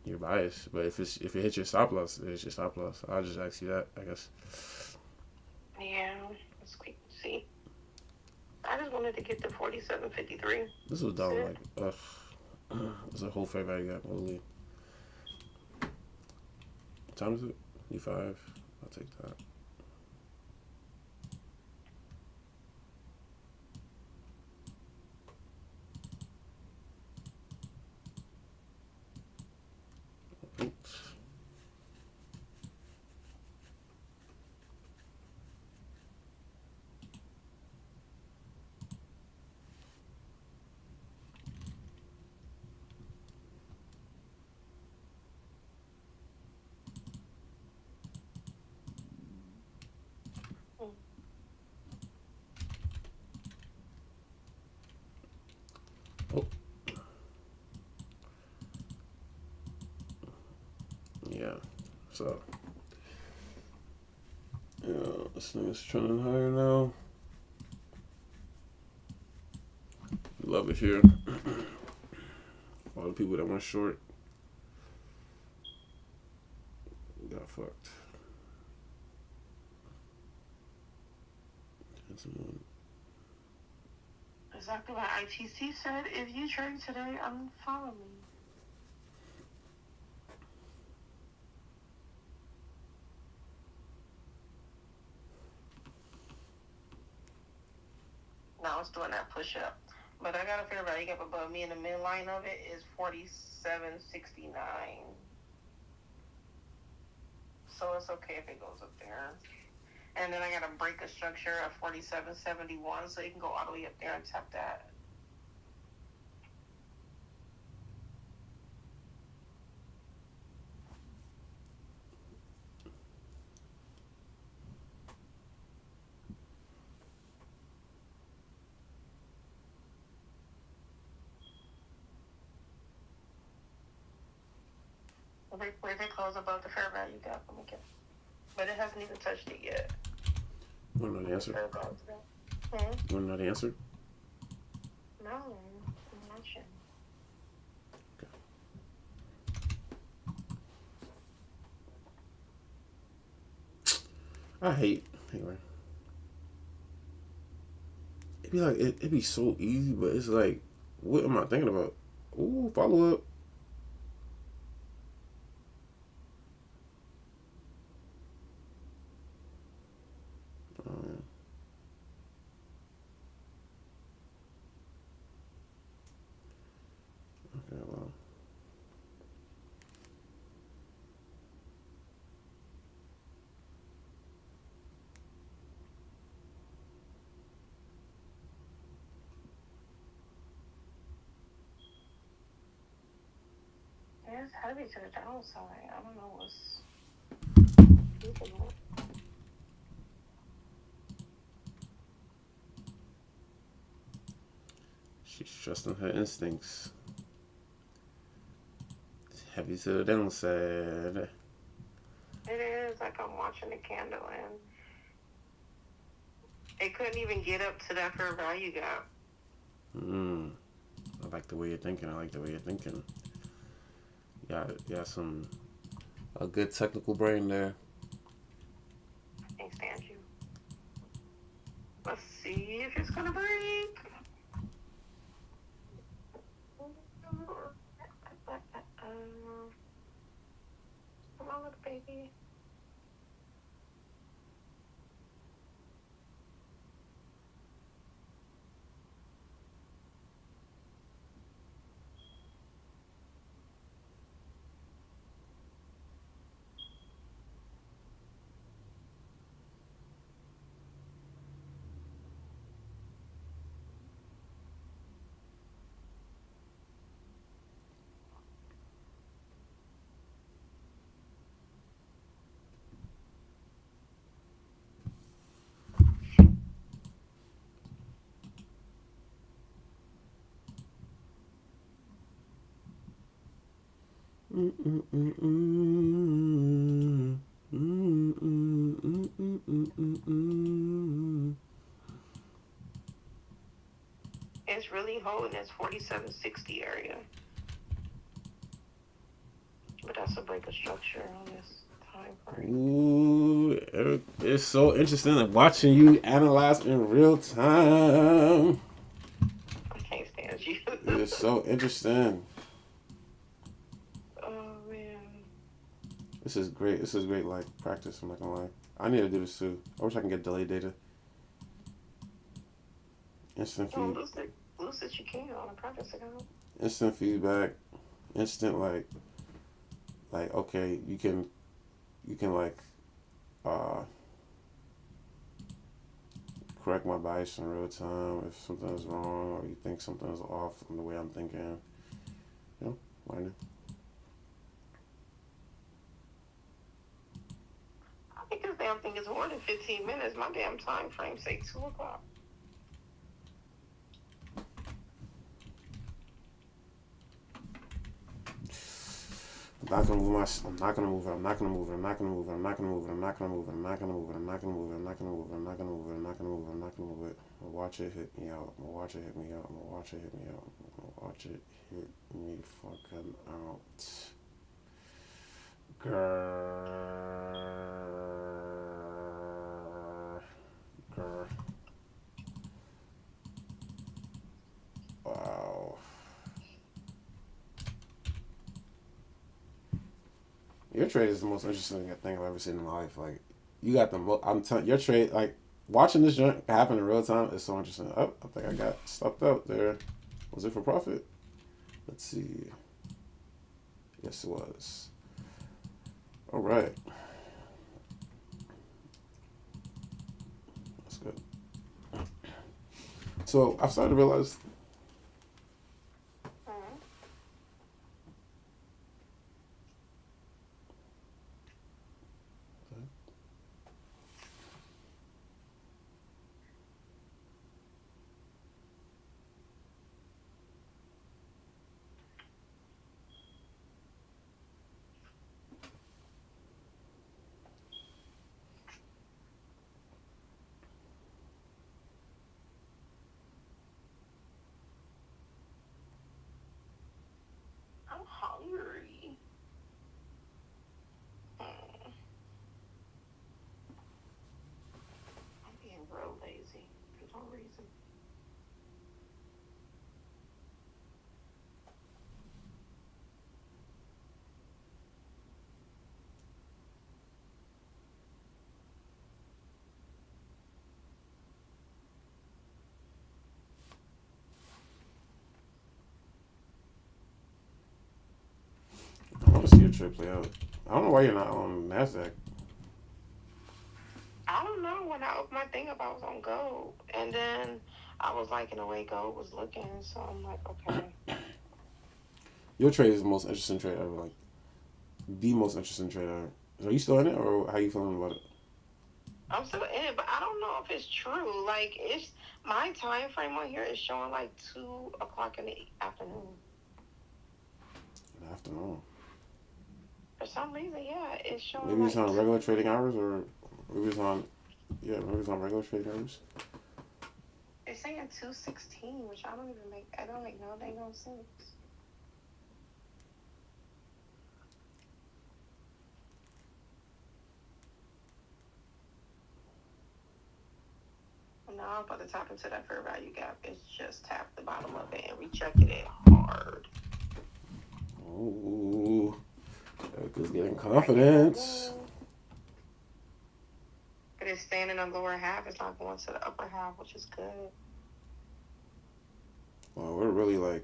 your bias. But if it hits your stop loss, it's your stop loss. I'll just ask you that, I guess. Yeah, let's see. I just wanted to get to 47.53. This was dumb. Like, it's a whole fair value gap. Holy. What time is it? 5. I'll take that. Oops. Oh. Yeah. So. Yeah, this thing is trending higher now. Love it here. All the people that went short got fucked. Exactly what ITC said. If you trade today, unfollow me. Now it's doing that push up. But I got a fair value gap above me, and the midline of it is 47.69. So it's okay if it goes up there. And then I got to break a structure at 47.71, so you can go all the way up there and tap that. If it close above the fair value gap, I'm okay. But it hasn't even touched it yet. You want to know the answer? Fair value gap. You want to know the answer? No, I'm not sure. I hate anyway. It'd be like it'd be so easy, but it's like, what am I thinking about? Ooh, follow up. Okay, well. Yeah, it's heavy to the downside. I don't know what's keeping it. She's trusting her instincts. It's heavy to the downside. It is like I'm watching the candle and it couldn't even get up to that fair value gap. I like the way you're thinking. I like the way you're thinking. Yeah, a good technical brain there. I can't stand you. Let's see if it's gonna break. Come on, little baby. It's really holding this 4760 area. But that's a break of structure on this time frame. Ooh, it's so interesting watching you analyze in real time. I can't stand you. It is so interesting. Oh, man. This is great. This is great, like, practice. I'm not gonna lie. I need to do this too. I wish I can get delayed data. Instant feed. Lucid you can on a practice account. Instant feedback. Instant, like, okay, you can like, correct my bias in real time if something is wrong or you think something is off from the way I'm thinking. You know, why not? I think this damn thing is more than 15 minutes. My damn time frame say 2 o'clock. I'm not gonna move I'm not gonna move it. I'm not gonna move it. I'm not gonna move it. I'm not gonna move it. I'm not gonna move it. I'm not gonna move it. I'm not gonna move it. I'm not gonna move it. I'm not gonna move it. I'm not gonna move it. I'm not gonna move it. I'm gonna watch it hit me out. I'm gonna watch it hit me out. I'm gonna watch it hit me out. I'm gonna watch it hit me fucking out. Grr. Wow. Your trade is the most interesting thing I've ever seen in my life. Like, you got the most. I'm telling your trade. Like, watching this joint happen in real time is so interesting. Oh, I think I got stuffed out there. Was it for profit? Let's see. Yes, it was. All right. That's good. So I've started to realize. trade play out? I don't know why you're not on Nasdaq. I don't know. When I opened my thing up, I was on gold, and then I was liking the way gold was looking. So I'm like, okay. Your trade is the most interesting trade ever. Like the most interesting trade ever. Are you still in it, or how you feeling about it? I'm still in it, but I don't know if it's true. Like, it's my time frame on here is showing like 2 o'clock in the afternoon. In the afternoon. For some reason, yeah, it's showing. Maybe it's like on regular trading hours, or maybe it's on. Yeah, maybe it's on regular trading hours. It's saying 2:16, which I don't even make. I don't make no dang on sense. Now I'm about to tap into that fair value gap. It's just tapped the bottom of it and rejected it hard. Ooh, Erica's getting confidence. But it's staying in the lower half. It's not going to the upper half, which is good. Wow, we're really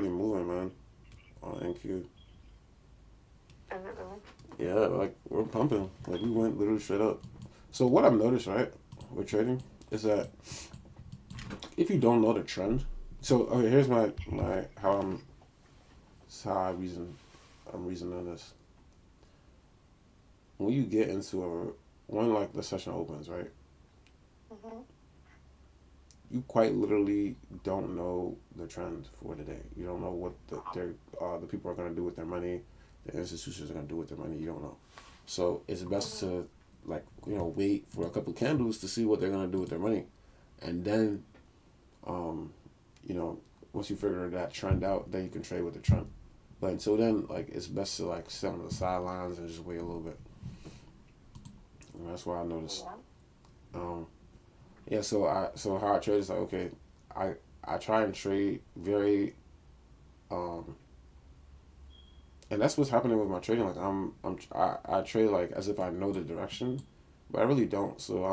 moving, man. On NQ. Is it really? Yeah, like we're pumping. Like we went literally straight up. So what I've noticed, right, with trading is that if you don't know the trend, so okay, here's my I'm reasoning this. When you get into when like the session opens, right? Mm-hmm. You quite literally don't know the trend for the day. You don't know what the people are gonna do with their money, the institutions are gonna do with their money. You don't know. So it's best to wait for a couple candles to see what they're gonna do with their money, and then, once you figure that trend out, then you can trade with the trend. But until then, it's best to sit on the sidelines and just wait a little bit. And that's why I noticed. Yeah. So how I trade is okay, I try and trade very, and that's what's happening with my trading. I trade as if I know the direction, but I really don't. So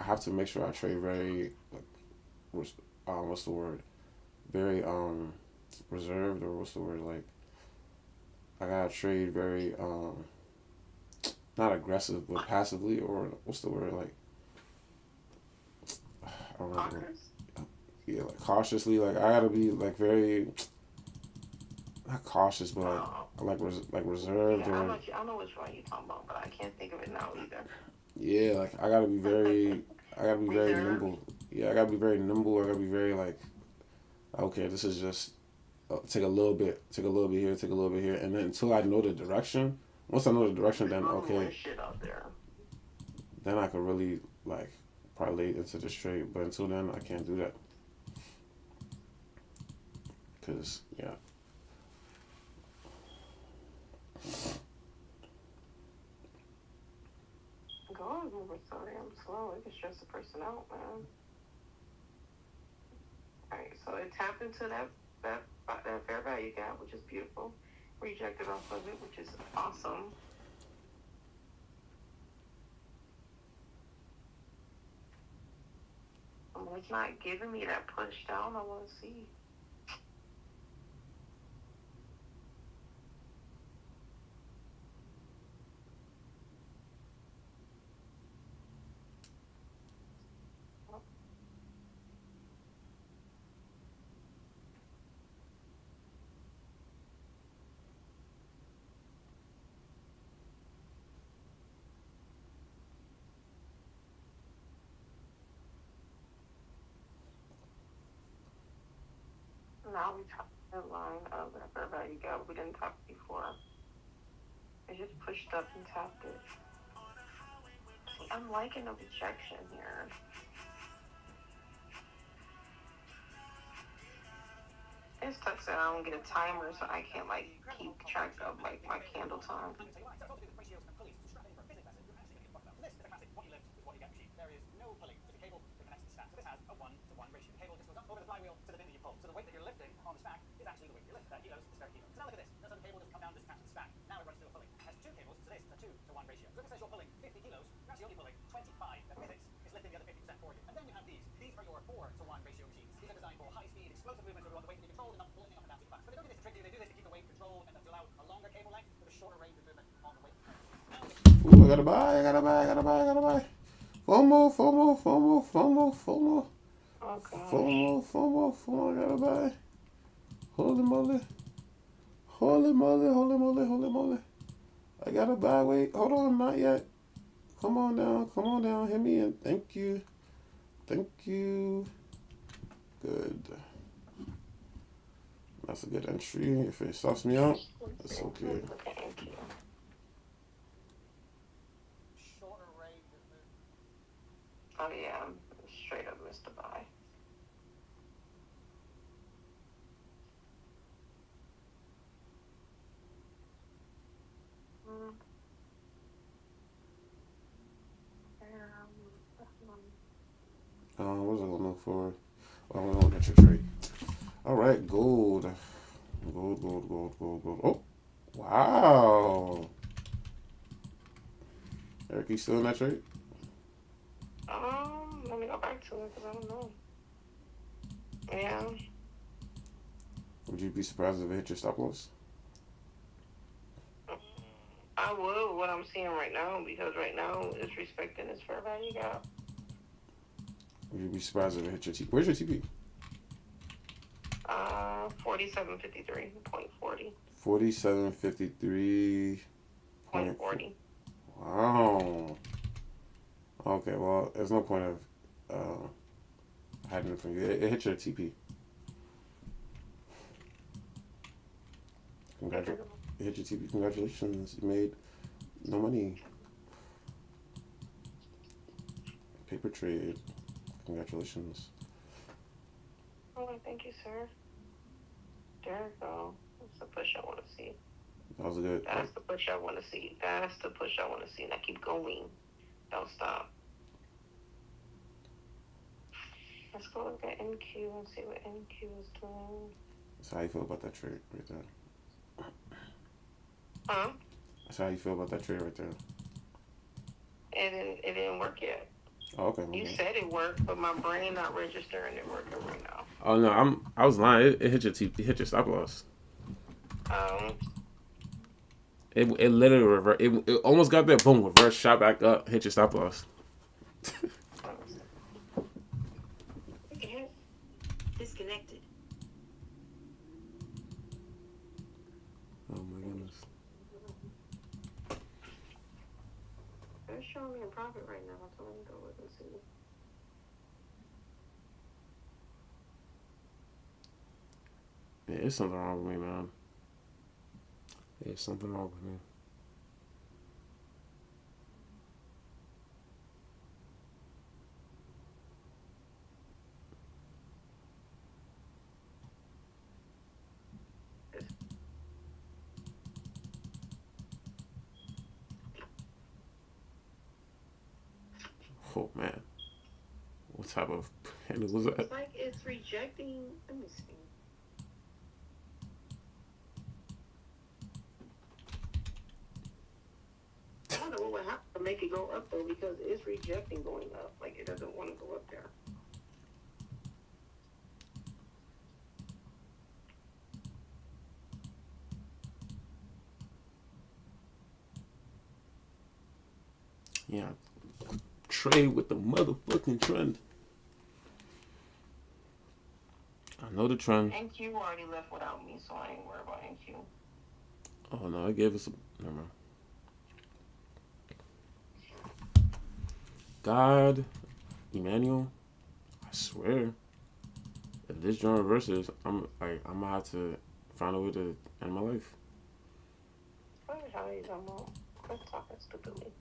I have to make sure I trade very what's the word? Very reserved, or what's the word? I gotta trade very not aggressive but passively, or what's the word? I don't know. Yeah, cautiously. I gotta be very not cautious, but reserved. Yeah, or I know which one you're talking about, but I can't think of it now either. Yeah, I gotta be very very Reserved. nimble. Yeah, I gotta be very nimble. I gotta be very okay, this is just take a little bit here, take a little bit here, and then until I know the direction. Once I know the direction, then okay, Shit out there. then I can really parlay into this trade. But until then, I can't do that. Cause yeah. God, moving so damn slow. It can stress the person out, man. Alright, so it tapped into that fair value gap, which is beautiful. Rejected off of it, which is awesome. It's not giving me that push down I want to see. Now we top the line of the fair value gap. We didn't top before. It just pushed up and tapped it. See, I'm liking the rejection here. It's tough that I don't get a timer, so I can't keep track of my candle time. Ooh, I gotta buy, I gotta buy, I gotta buy, I gotta buy. FOMO, FOMO, FOMO, FOMO, FOMO. Oh gosh. FOMO, FOMO, FOMO, I gotta buy. Holy moly. Holy moly, holy moly, holy moly. I gotta buy, wait, hold on, not yet. Come on down, hit me in. Thank you. Thank you. Good. That's a good entry. If it stops me out, that's okay. Thank you. Oh yeah, straight up missed the buy. What was I gonna look for? Oh, I'm gonna get your trade. All right, gold. Gold. Oh, wow. Eric, you still in that trade? Let me go back to it because I don't know. Yeah. Would you be surprised if it hit your stop loss? I would what I'm seeing right now because right now it's respecting its fair value gap. Would you be surprised if it hit your TP? Where's your TP? 4753.40. 4753.40. Wow. Okay, well, there's no point of hiding it from you. It hit your TP. It hit your TP. Congratulations. You made no money. Paper trade. Congratulations. Oh, thank you, sir. There we go. That's the push I want to see. That was a good. That's the push I want to see. That's the push I want to see. Now keep going. Don't stop. Let's go look at NQ and see what NQ is doing. That's how you feel about that trade right there. Huh? That's how you feel about that trade right there. It didn't work yet. Oh, okay. You said it worked, but my brain not registering it working right now. Oh no, I was lying. It hit your TP. It hit your stop loss. It literally reversed. It almost got there. Boom, reverse, shot back up, hit your stop loss. Disconnected. Oh my goodness. They're showing me a profit right now, so let me go look and see. Yeah, there's something wrong with me, man. There's something wrong with me. Oh man, what type of handle was that? It's like it's rejecting. Let me see. I don't know what would happen to make it go up though, because it's rejecting going up. Like it doesn't want to go up there. Yeah, trade with the motherfucking trend. I know the trend. NQ already left without me, so I ain't worried about NQ. Oh no, it gave us a. Never mind. God, Emmanuel, I swear, if this joint reverses, I'm gonna have to find a way to end my life. What are you talking about? Quit talking stupidly.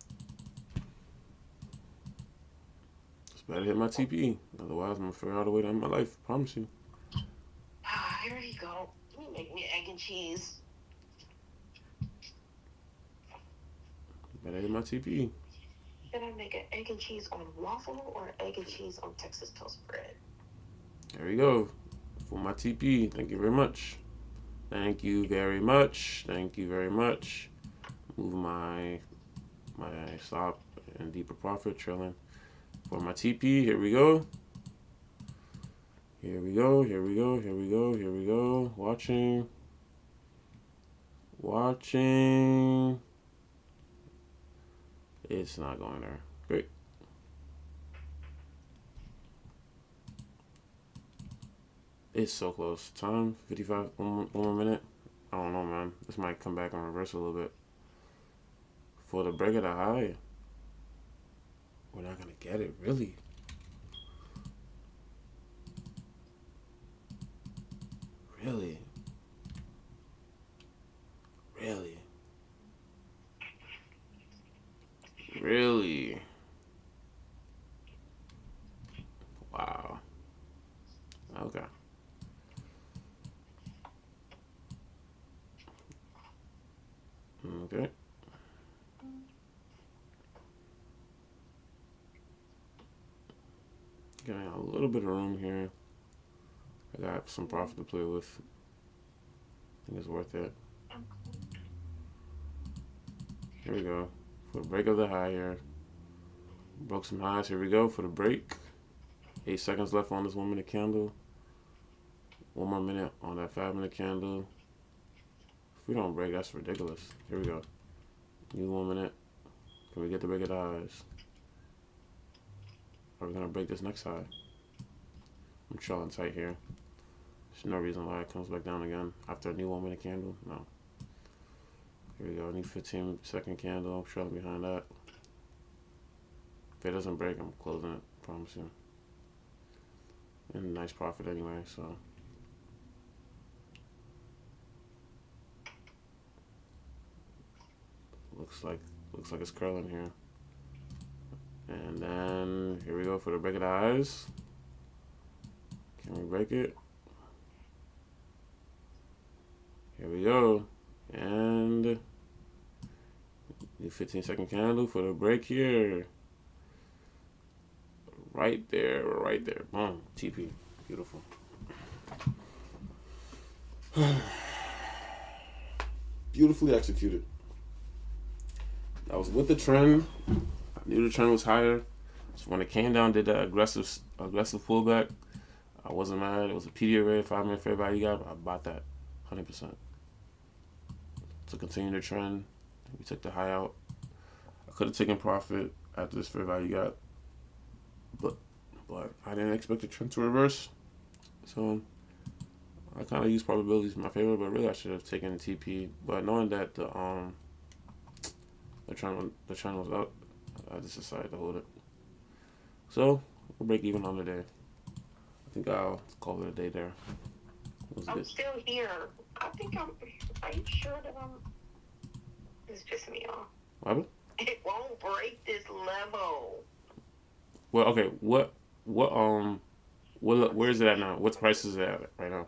Just better hit my TP, otherwise I'm gonna figure out a way to end my life. Promise you. Here you go. Let me make me egg and cheese. Better hit my TP. Should I make an egg and cheese on waffle or an egg and cheese on Texas toast bread? There we go. For my TP. Thank you very much. Thank you very much. Thank you very much. Move my stop and deeper profit trailing. For my TP, here we go. Here we go. Here we go. Here we go. Here we go. Watching. Watching. It's not going there. Great. It's so close. Time 55. One more minute. I don't know, man. This might come back and reverse a little bit. For the break of the high, we're not gonna get it, really. Really. Really. Really. Wow. Okay. Okay. Getting a little bit of room here. I got some profit to play with. I think it's worth it. Here we go. For the break of the high here. Broke some highs. Here we go for the break. 8 seconds left on this 1 minute candle. 1 more minute on that 5 minute candle. If we don't break, that's ridiculous. Here we go. New 1 minute. Can we get the break of the highs? Are we gonna break this next high? I'm trailing tight here. There's no reason why it comes back down again after a new 1 minute candle. No. Here we go. New 15-second candle. Trailing behind that. If it doesn't break, I'm closing it. Promise you. And nice profit anyway. So. Looks like it's curling here. And then here we go for the break of the highs. Can we break it? Here we go. And the 15-second candle for the break here. Right there, right there. Boom. TP. Beautiful. Beautifully executed. I was with the trend. I knew the trend was higher. So when it came down, did that aggressive pullback, I wasn't mad. It was a PDRA, 5 minute fair value gap. I bought that 100%. To continue the trend, we took the high out. I could have taken profit after this fair value gap, but I didn't expect the trend to reverse. So I kind of used probabilities in my favor, but really I should have taken the TP. But knowing that the trend was up, I just decided to hold it. So we'll break even on the day. I think I'll call it a day there. I'm still here. I think are you sure that this is pissing me off? What happened? It won't break this level. Well, okay. Where is it at now? What price is it at right now?